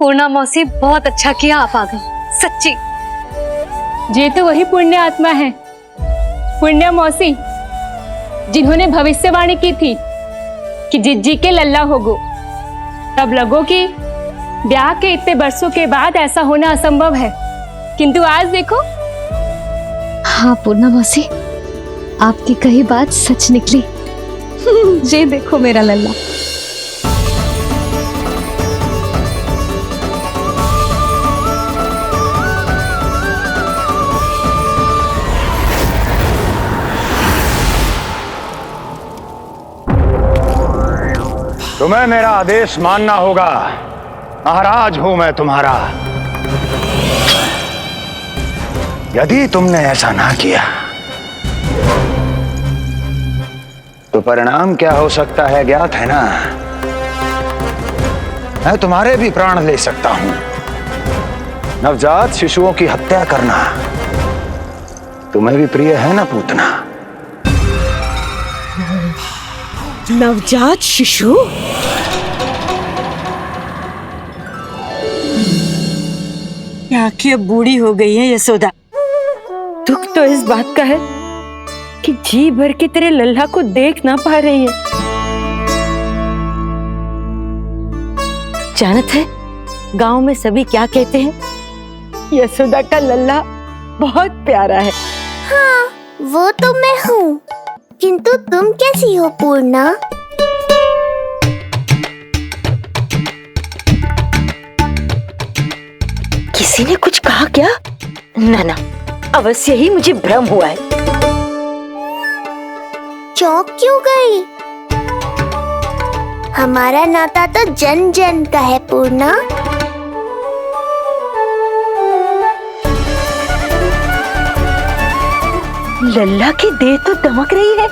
पूर्णा मौसी, बहुत अच्छा किया आप आ गए, सच्ची। ये तो वही पुण्य आत्मा है, पुण्य मौसी, जिन्होंने भविष्यवाणी की थी कि जिज्जी के लल्ला होगो। तब लगो कि ब्याह के इतने बरसों के बाद ऐसा होना असंभव है, किंतु आज देखो। हाँ पूर्णा मौसी, आपकी कही बात सच निकली। ये देखो मेरा लल्ला। तुम्हें मेरा आदेश मानना होगा, महाराज हूं मैं तुम्हारा। यदि तुमने ऐसा ना किया तो परिणाम क्या हो सकता है ज्ञात है ना? मैं तुम्हारे भी प्राण ले सकता हूं। नवजात शिशुओं की हत्या करना तुम्हें भी प्रिय है ना पूतना? नवजात शिशु? आंखें अब बूढ़ी हो गई है यशोदा। दुख तो इस बात का है कि जी भर के तेरे लल्ला को देख ना पा रही है। जानत है गांव में सभी क्या कहते हैं? यशोदा का लल्ला बहुत प्यारा है। हाँ, वो तो मैं हूँ, किंतु तुम कैसी हो पूर्णा? किसी ने कुछ कहा क्या? ना ना, अवश्य ही मुझे भ्रम हुआ है। चौंक क्यों गई? हमारा नाता तो जन जन का है पूर्णा। लल्ला की देह तो दमक रही है,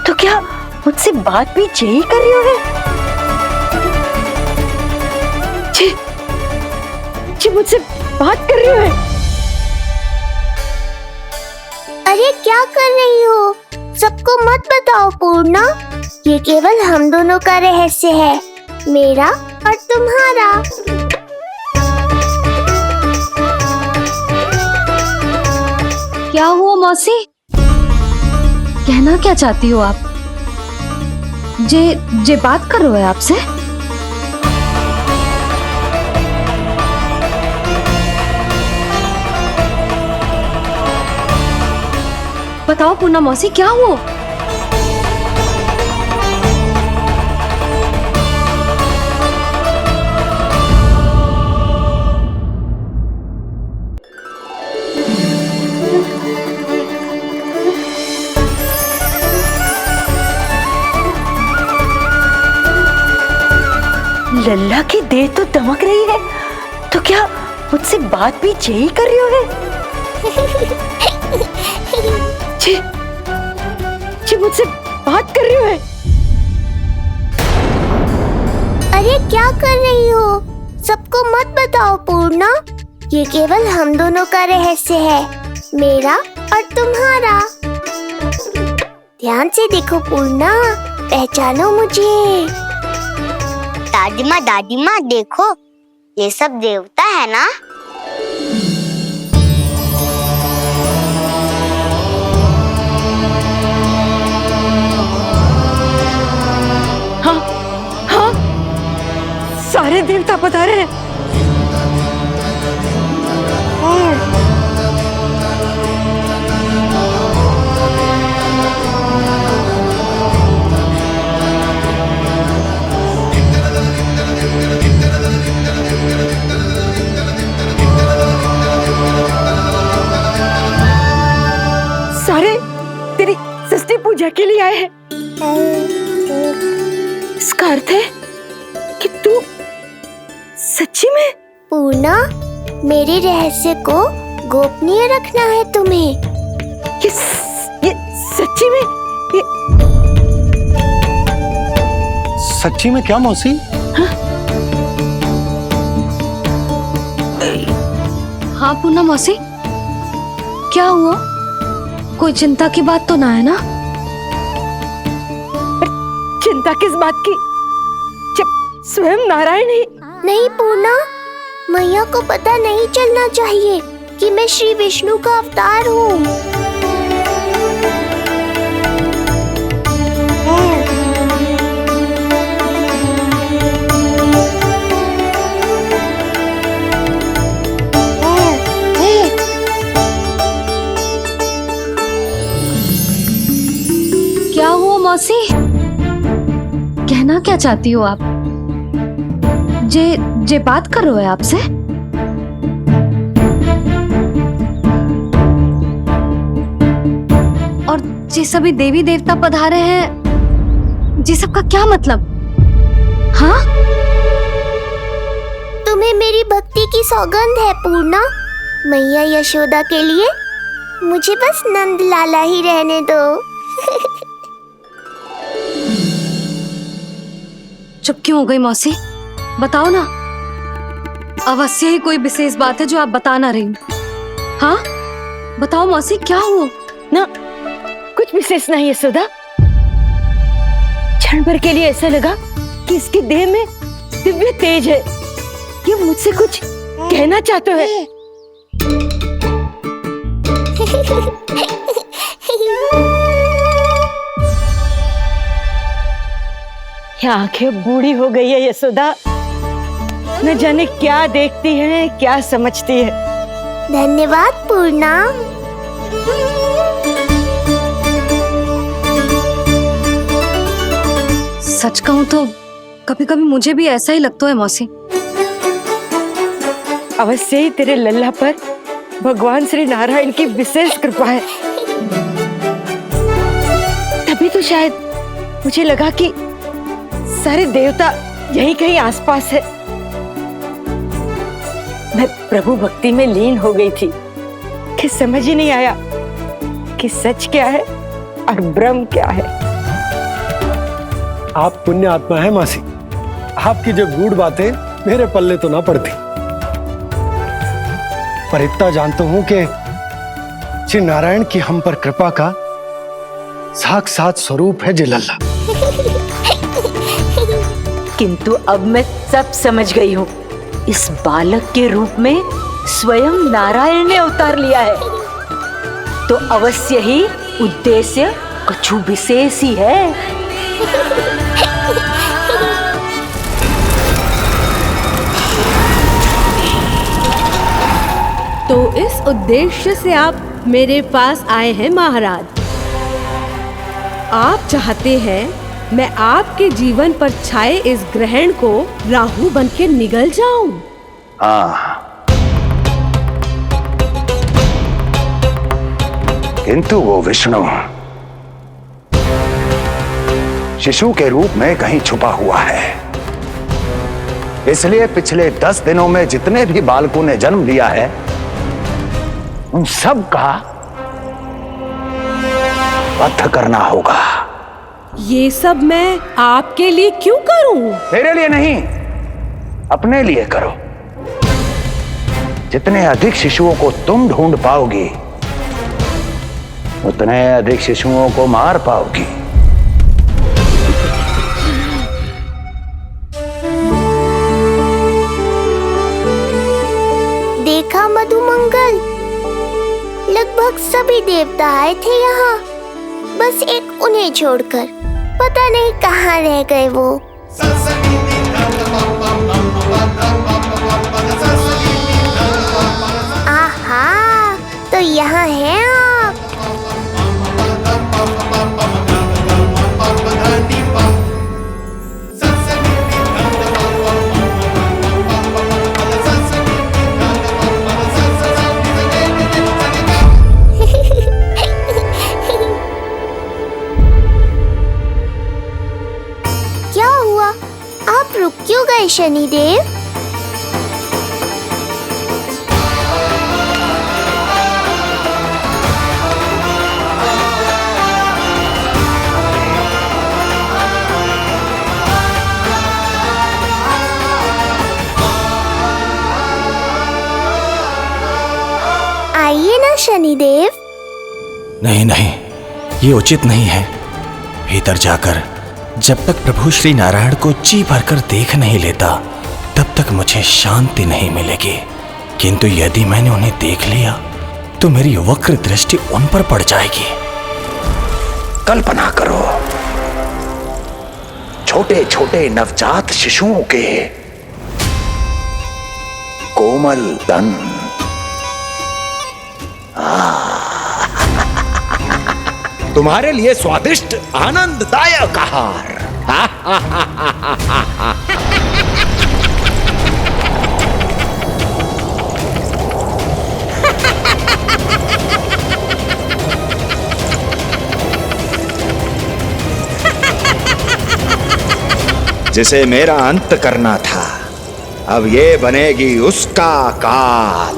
तो क्या मुझसे बात भी यही कर रही हो? जी मुझसे बात कर रही हो? अरे क्या कर रही हो? सबको मत बताओ पूर्णा, ये केवल हम दोनों का रहस्य है, मेरा और तुम्हारा। क्या हुआ मौसी? कहना क्या चाहती हो आप? जे बात कर रहे हो आपसे? बताओ पूर्णा मौसी, क्या हुआ? लल्ला की देह तो दमक रही है, तो क्या मुझसे बात भी यही कर रही हो? जी मुझसे बात कर रही हो? अरे क्या कर रही हो? सबको मत बताओ पूर्णा, ये केवल हम दोनों का रहस्य है, मेरा और तुम्हारा। ध्यान से देखो पूर्णा, पहचानो मुझे। दादी माँ देखो, ये सब देवता है ना? हाँ, सारे देवता पधारे हैं। सारे तेरी षष्ठी पूजा के लिए आए हैं। इसका अर्थ है कि तू सच्ची में? पूर्णा, मेरे रहस्य को गोपनीय रखना है तुम्हें। ये सच्ची में? सच्ची में क्या मौसी? हाँ पूर्णा मौसी, क्या हुआ? कोई चिंता की बात तो ना है ना? चिंता किस बात की, जब स्वयं नारायण ही। नहीं पूर्णा, मैया को पता नहीं चलना चाहिए कि मैं श्री विष्णु का अवतार हूँ। क्या हुआ मौसी? कहना क्या चाहती हो आप? जे बात कर रहे हो आपसे? और जे सभी देवी देवता पधारे हैं, जे सबका क्या मतलब? हाँ? तुम्हें मेरी भक्ति की सौगंध है पूर्णा। मैया यशोदा के लिए मुझे बस नंद लाला ही रहने दो। चुप क्यों हो गई मौसी? बताओ ना, अवश्य ही कोई विशेष बात है जो आप बता ना रही। हाँ बताओ मौसी, क्या हुआ? ना कुछ विशेष नहीं यशोदा, क्षण भर के लिए ऐसा लगा कि इसकी देह में दिव्य तेज है, ये मुझसे कुछ कहना चाहते हैं। ये आंखें बूढ़ी हो गई है यशोदा, न जाने क्या देखती है, क्या समझती है। धन्यवाद पूर्णा। सच कहूं तो कभी कभी मुझे भी ऐसा ही लगता है मौसी। अवश्य ही तेरे लल्ला पर भगवान श्री नारायण की विशेष कृपा है, तभी तभी तो शायद मुझे लगा कि सारे देवता यहीं कहीं आसपास है। मैं प्रभु भक्ति में लीन हो गई थी कि समझ ही नहीं आया कि सच क्या है और भ्रम क्या है। आप पुण्य आत्मा है मासी, आपकी जो गूढ़ बातें मेरे पल्ले तो ना पड़ती, पर इतना जानता हूं कि श्री नारायण की हम पर कृपा का साक्षात स्वरूप है जिलल्ला। किंतु अब मैं सब समझ गई हूँ। इस बालक के रूप में स्वयं नारायण ने अवतार लिया है, तो अवश्य ही उद्देश्य कुछ विशेष ही है। तो इस उद्देश्य से आप मेरे पास आए हैं महाराज। आप चाहते हैं मैं आपके जीवन पर छाए इस ग्रहण को राहु बन के निगल जाऊं? हाँ, किंतु वो विष्णु शिशु के रूप में कहीं छुपा हुआ है, इसलिए पिछले 10 दिनों में जितने भी बालकों ने जन्म लिया है उन सब का वध करना होगा। ये सब मैं आपके लिए क्यों करूं? तेरे लिए नहीं, अपने लिए करो। जितने अधिक शिशुओं को तुम ढूंढ पाओगी उतने अधिक शिशुओं को मार पाओगी। देखा मधुमंगल, लगभग सभी देवता आए थे यहाँ, बस एक उन्हें छोड़कर। पता नहीं कहाँ रह गए वो। आहा, तो यहाँ हैं आप। क्या हुआ? आप रुक क्यों गए शनिदेव? आइए ना शनिदेव। नहीं नहीं, ये उचित नहीं है। भीतर जाकर जब तक प्रभु श्री नारायण को जी भरकर देख नहीं लेता तब तक मुझे शांति नहीं मिलेगी। किंतु यदि मैंने उन्हें देख लिया तो मेरी वक्र दृष्टि उन पर पड़ जाएगी। कल्पना करो, छोटे छोटे नवजात शिशुओं के कोमल तन, तुम्हारे लिए स्वादिष्ट आनंददायक आहार। जिसे मेरा अंत करना था, अब ये बनेगी उसका काल।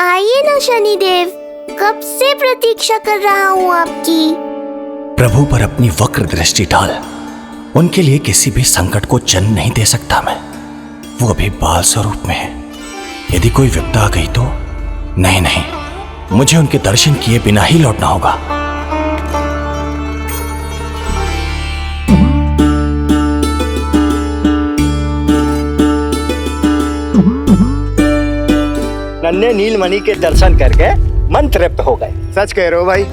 आइए ना शनिदेव, कब से प्रतीक्षा कर रहा हूँ आपकी। प्रभु पर अपनी वक्र दृष्टि डाल, उनके लिए किसी भी संकट को जन्म नहीं दे सकता मैं। वो अभी बाल स्वरूप में है। यदि कोई विपदा आ गई तो नहीं नहीं, मुझे उनके दर्शन किए बिना ही लौटना होगा। नन्हे नीलमणि के दर्शन करके मन तृप्त हो गए। सच कह रहे हो भाई,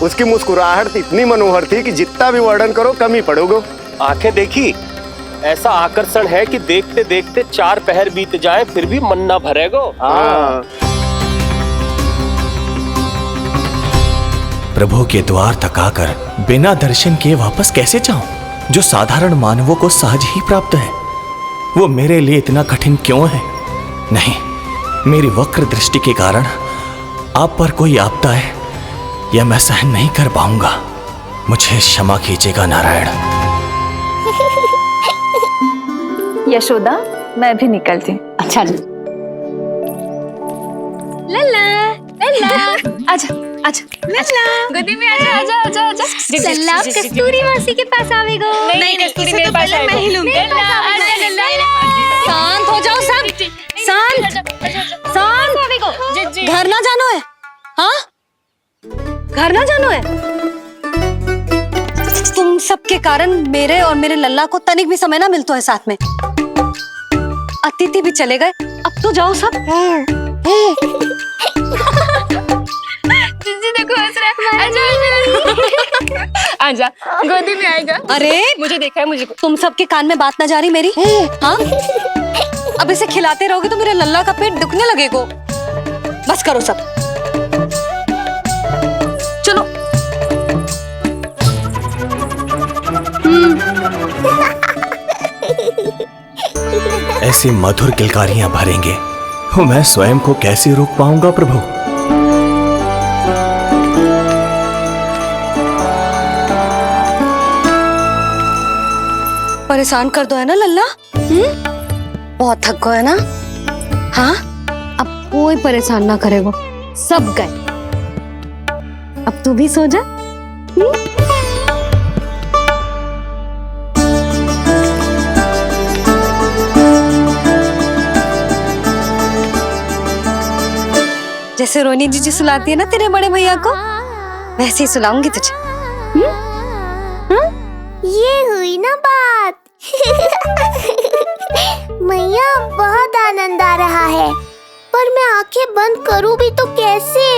उसकी मुस्कुराहट इतनी मनोहर थी कि जितना भी वर्णन करो कम ही पड़ोगे। आंखें देखी, ऐसा आकर्षण है कि देखते देखते 4 पहर बीत जाए फिर भी मन ना भरेगो। प्रभु के द्वार तक आकर बिना दर्शन किए वापस कैसे जाऊं, जो साधारण मानवों को सहज ही प्राप्त है। वो मेरे लिए इतना कठिन क्यों है? नहीं, मेरी वक्र दृष्टि के कारण आप पर कोई आपदा है या मैं सहन नहीं कर पाऊंगा। मुझे क्षमा कीजिएगा नारायण। यशोदा, मैं भी निकलती हूँ। अच्छा जी। लल्ला लल्ला आजा आजा लल्ला गोदी में आजा आजा आजा आजा लल्ला कस्तूरी मासी के पास आवेगो। नहीं कस्तूरी मेरे पास मैं ही लूंगी। लल्ला आजा लल्ला शांत हो जाओ सब, शांत शांत। घर ना जानो है? हाँ, घर ना जानो है? तुम सबके कारण मेरे और मेरे लल्ला को तनिक भी समय ना मिलता है साथ में। अतिथि भी चले गए, अब तो जाओ सब। जिज्जी देखो हंस रहा है। आजा आजा गोदी में आएगा। अरे मुझे देखा है मुझे। तुम सबके कान में बात ना जा रही मेरी? हाँ, अब इसे खिलाते रहोगे तो मेरे लल्ला का पेट दुखने लगेगा। बस करो सब, चलो। ऐसी मधुर किलकारियां भरेंगे तो मैं स्वयं को कैसे रोक पाऊंगा प्रभु। परेशान कर दो है ना लल्ला? बहुत थक गए है ना? हाँ, अब कोई परेशान ना करेगा, सब गए। अब तू भी सो जा। जैसे रोनी जीजी सुलाती है ना तेरे बड़े भैया को, वैसे ही सुलाऊंगी तुझे। ये हुई ना बात। मैया, बहुत आनंद आ रहा है, पर मैं आंखें बंद करूं भी तो कैसे?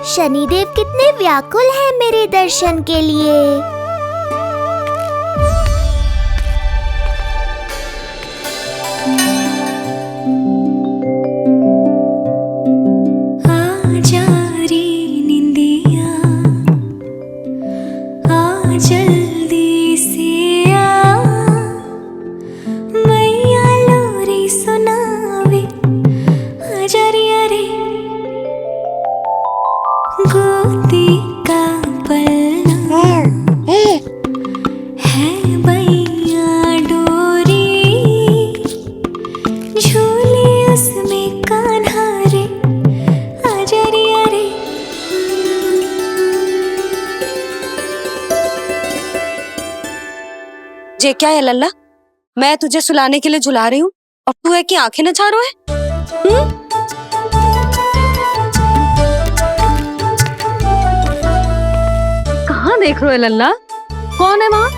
शनिदेव कितने व्याकुल हैं मेरे दर्शन के लिए। ये क्या है लल्ला? मैं तुझे सुलाने के लिए झुला रही हूँ और तू है कि आंखें नचा रहा है? कहाँ देख रहे हो लल्ला? कौन है वहाँ?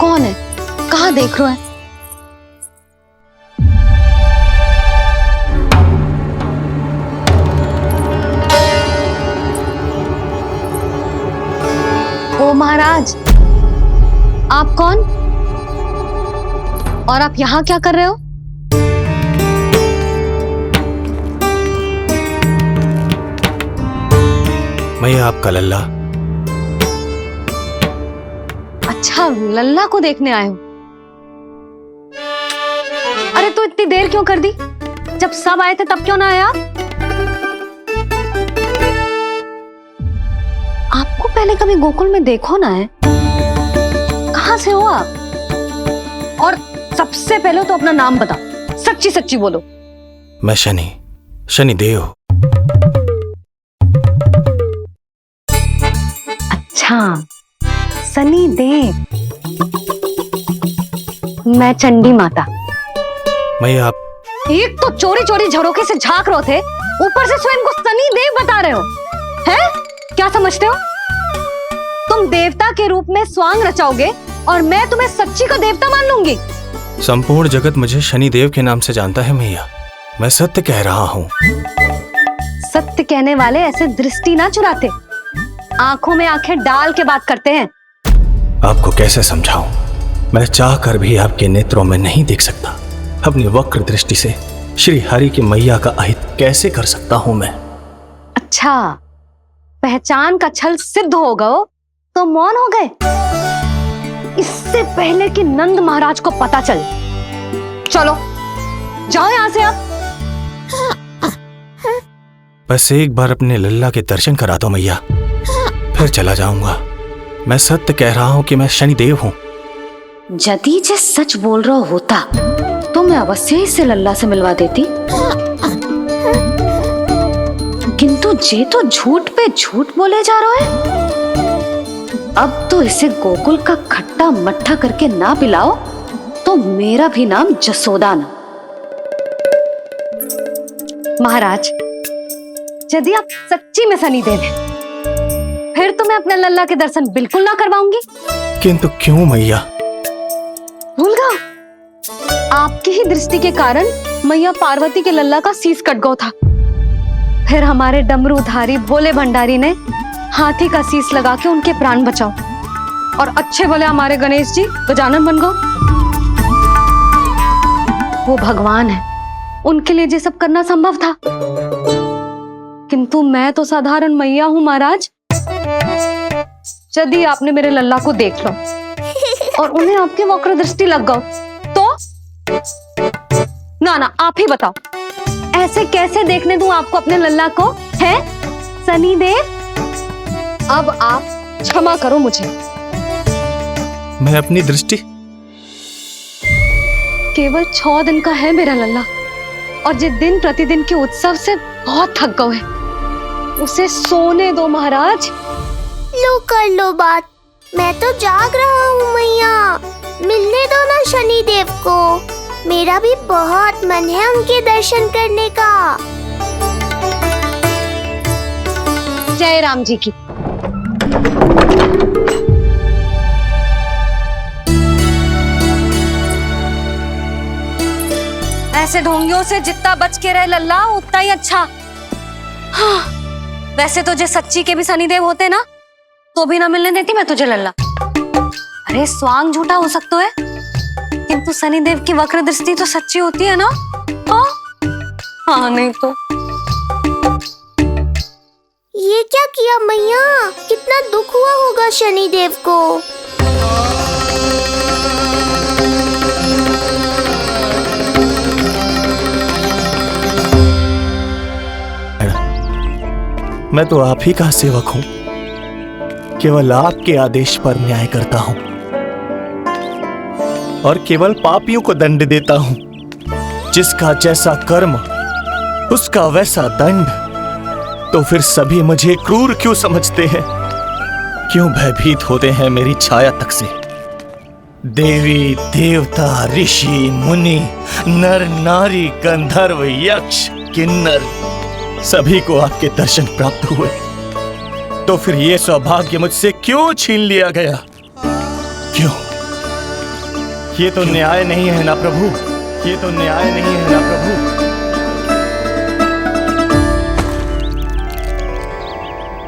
कौन है? कहाँ देख रहे हो? महाराज, आप कौन और आप यहाँ क्या कर रहे हो? मैं आपका लल्ला। अच्छा, लल्ला को देखने आए हो? अरे तो इतनी देर क्यों कर दी? जब सब आए थे तब क्यों ना आया? आपको पहले कभी गोकुल में देखो ना है? कहाँ से हो आप? और सबसे पहले तो अपना नाम बताओ, सच्ची सच्ची बोलो। मैं शनिदेव। अच्छा, शनिदेव। मैं चंडी माता। मैं आप एक तो चोरी चोरी झरोखे से झांक रहे थे, ऊपर से स्वयं को शनिदेव बता रहे हो, हैं? क्या समझते हो? तुम देवता के रूप में स्वांग रचाओगे और मैं तुम्हें सच्ची का देवता मान लूंगी? संपूर्ण जगत मुझे शनिदेव के नाम से जानता है मैया। मैं सत्य कह रहा हूँ। सत्य कहने वाले ऐसे दृष्टि ना चुराते, आंखों में आंखें डाल के बात करते हैं। आपको कैसे समझाऊं? मैं चाह कर भी आपके नेत्रों में नहीं देख सकता। अपनी वक्र दृष्टि से श्री हरि की मैया का अहित कैसे कर सकता हूं मैं? अच्छा, पहचान का छल सिद्ध हो गया तो मौन हो गए? इससे पहले कि नंद महाराज को पता चले। चलो जाओ यहां से आप। बस एक बार अपने लल्ला के दर्शन करा दो मैया, फिर चला जाऊंगा। मैं सत्य कह रहा हूं कि मैं शनिदेव हूं। यदि जे सच बोल रहा होता तो मैं अवश्य ही इसे लल्ला से मिलवा देती, किंतु जे तो झूठ पे झूठ बोले जा रहा है। अब तो इसे गोकुल का खट्टा मट्ठा करके ना पिलाओ तो मेरा भी नाम जसोदा ना। महाराज, यदि आप सच्ची में शनिदेव हैं, फिर तो मैं अपने लल्ला के दर्शन बिल्कुल ना करवाऊंगी। किंतु क्यों मैया? भूल गया, आपकी ही दृष्टि के कारण मैया पार्वती के लल्ला का शीश कट गया था। फिर हमारे डमरूधारी भोले भंडारी ने हाथी का शीश लगा के उनके प्राण बचाओ, और अच्छे भले हमारे गणेश जी गजानन बन गए। वो भगवान है, उनके लिए ये सब करना संभव था, किंतु मैं तो साधारण मैया हूं महाराज। यदि आपने मेरे लल्ला को देख लो और उन्हें आपकी वक्र दृष्टि लग गई तो ना आप ही बताओ, ऐसे कैसे देखने दूं आपको अपने लल्ला को? है शनिदेव, अब आप क्षमा करो मुझे। मैं अपनी दृष्टि? केवल 6 दिन का है मेरा लल्ला, और जिस दिन प्रतिदिन के उत्सव से बहुत थक गए हैं, उसे सोने दो महाराज। लो कर लो बात, मैं तो जाग रहा हूँ मैया, मिलने दो ना शनिदेव को। मेरा भी बहुत मन है उनके दर्शन करने का। जय राम जी की। ऐसे ढोंगियों से जितना बच के रहे लल्ला उतना ही अच्छा। हाँ, वैसे तो जो सच्ची के भी शनिदेव होते ना तो भी ना मिलने देती मैं तुझे लल्ला। अरे स्वांग झूठा हो सकता है, किंतु शनिदेव की वक्र दृष्टि तो सच्ची होती है ना। हाँ, हाँ नहीं तो। ये क्या किया मैया, कितना दुख हुआ होगा शनिदेव को। मैं तो आप ही का सेवक हूं, केवल आपके आदेश पर न्याय करता हूं और केवल पापियों को दंड देता हूं। जिसका जैसा कर्म उसका वैसा दंड। तो फिर सभी मुझे क्रूर क्यों समझते हैं? क्यों भयभीत होते हैं मेरी छाया तक से? देवी देवता ऋषि मुनि नर नारी गंधर्व यक्ष किन्नर सभी को आपके दर्शन प्राप्त हुए, तो फिर ये सौभाग्य मुझसे क्यों छीन लिया गया? क्यों? ये तो न्याय नहीं है ना प्रभु, ये तो न्याय नहीं है ना प्रभु।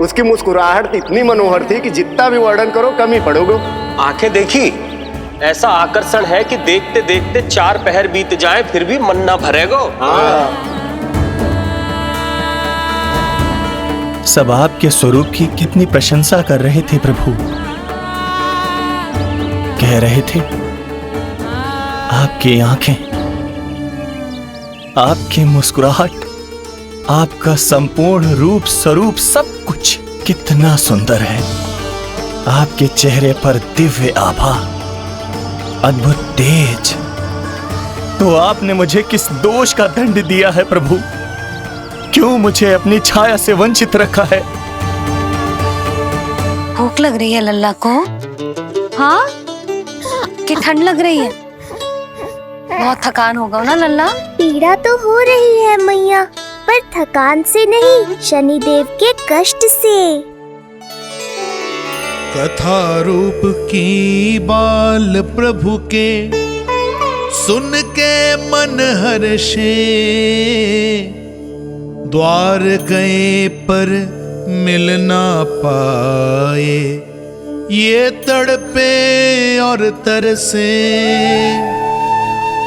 उसकी मुस्कुराहट इतनी मनोहर थी कि जितना भी वर्णन करो कम ही पड़ोगे। आंखें देखी, ऐसा आकर्षण है कि देखते देखते 4 पहर बीत जाए फिर भी मन ना भरेगो। सब आपके स्वरूप की कितनी प्रशंसा कर रहे थे प्रभु। कह रहे थे आपकी आंखें, आपकी मुस्कुराहट, आपका संपूर्ण रूप स्वरूप सब कुछ कितना सुंदर है। आपके चेहरे पर दिव्य आभा, अद्भुत तेज। तो आपने मुझे किस दोष का दंड दिया है प्रभु? क्यों मुझे अपनी छाया से वंचित रखा है? भूख लग रही है लल्ला को? हाँ, कि ठंड लग रही है? बहुत थकान होगा ना लल्ला? पीड़ा तो हो रही है मैया, पर थकान से नहीं, शनिदेव के कष्ट से। कथा रूप की बाल प्रभु के सुन के मन हर्षे, द्वार गए पर मिल ना पाए, ये तड़पे और तरसे,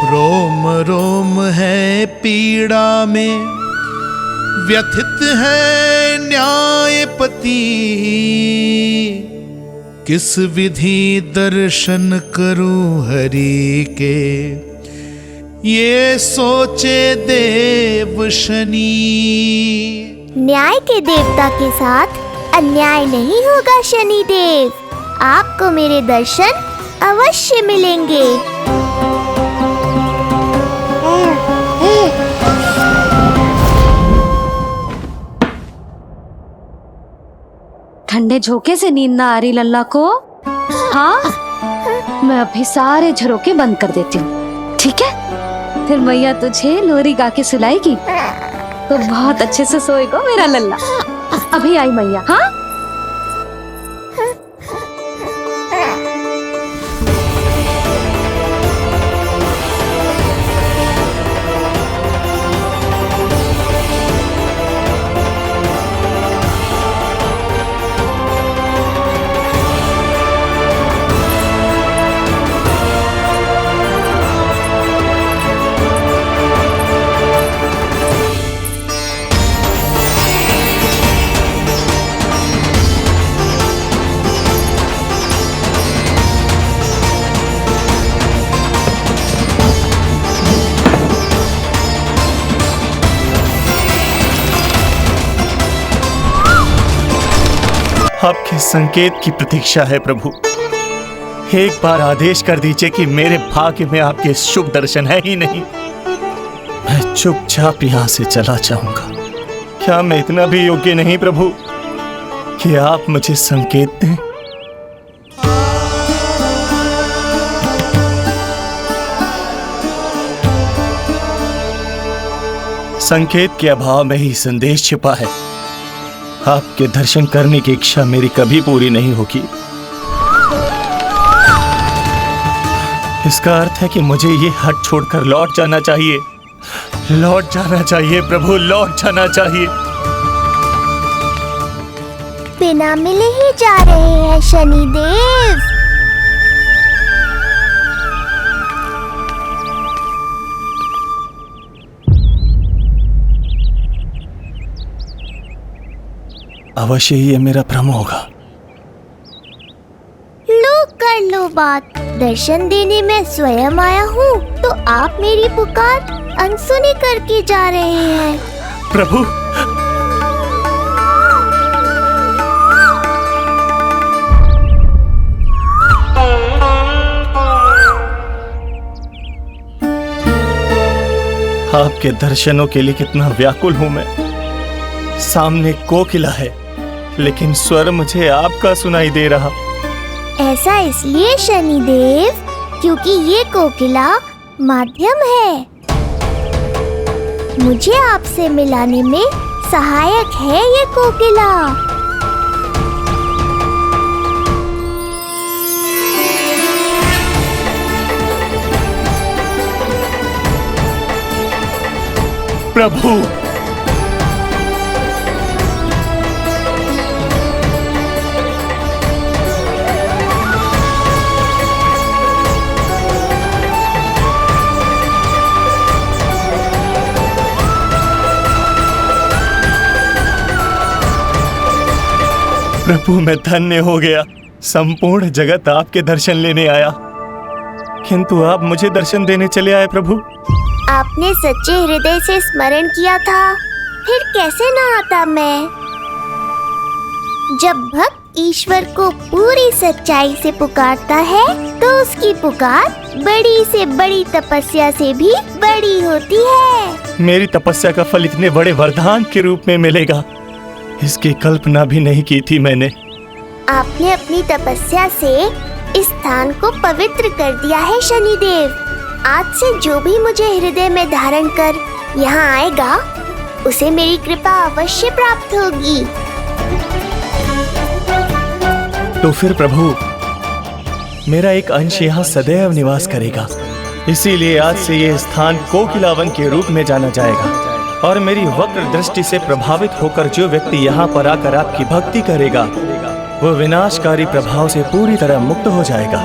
रोम रोम है पीड़ा में, व्यथित है न्यायपति, किस विधि दर्शन करूं हरि के, ये सोचे देव शनि। न्याय के देवता के साथ अन्याय नहीं होगा शनि देव, आपको मेरे दर्शन अवश्य मिलेंगे। ठंडे झोंके से नींद ना आ रही लल्ला को? हाँ, मैं अभी सारे झरोके बंद कर देती हूँ, ठीक है? फिर मैया तुझे लोरी गा के सुलाएगी तो बहुत अच्छे से सोएगा मेरा लल्ला। अभी आई मैया। हाँ, आपके संकेत की प्रतीक्षा है प्रभु। एक बार आदेश कर दीजिए कि मेरे भाग्य में आपके शुभ दर्शन है ही नहीं, मैं चुपचाप यहाँ से चला जाऊंगा। क्या मैं इतना भी योग्य नहीं प्रभु कि आप मुझे संकेत दें? संकेत के अभाव में ही संदेश छिपा है। आपके दर्शन करने की इच्छा मेरी कभी पूरी नहीं होगी। इसका अर्थ है कि मुझे ये हट छोड़कर लौट जाना चाहिए, लौट जाना चाहिए प्रभु, लौट जाना चाहिए। बिना मिले ही जा रहे हैं शनिदेव। अवश्य ही ये मेरा भ्रम होगा। लो कर लो बात, दर्शन देने मैं स्वयं आया हूँ तो आप मेरी पुकार अनसुनी करके जा रहे हैं। प्रभु, आपके दर्शनों के लिए कितना व्याकुल हूं मैं। सामने कोकिला है लेकिन स्वर मुझे आपका सुनाई दे रहा। ऐसा इसलिए शनिदेव क्योंकि ये कोकिला माध्यम है, मुझे आपसे मिलाने में सहायक है ये कोकिला। प्रभु, प्रभु मैं धन्य हो गया। संपूर्ण जगत आपके दर्शन लेने आया, किंतु आप मुझे दर्शन देने चले आए प्रभु। आपने सच्चे हृदय से स्मरण किया था, फिर कैसे ना आता मैं। जब भक्त ईश्वर को पूरी सच्चाई से पुकारता है तो उसकी पुकार बड़ी से बड़ी तपस्या से भी बड़ी होती है। मेरी तपस्या का फल इतने बड़े वरदान के रूप में मिलेगा, इसकी कल्पना भी नहीं की थी मैंने। आपने अपनी तपस्या से इस स्थान को पवित्र कर दिया है शनिदेव। आज से जो भी मुझे हृदय में धारण कर यहाँ आएगा उसे मेरी कृपा अवश्य प्राप्त होगी। तो फिर प्रभु, मेरा एक अंश यहाँ सदैव निवास करेगा, इसीलिए आज से यह स्थान कोकिलावन के रूप में जाना जाएगा। और मेरी वक्र दृष्टि से प्रभावित होकर जो व्यक्ति यहाँ पर आकर आपकी भक्ति करेगा वो विनाशकारी प्रभाव से पूरी तरह मुक्त हो जाएगा।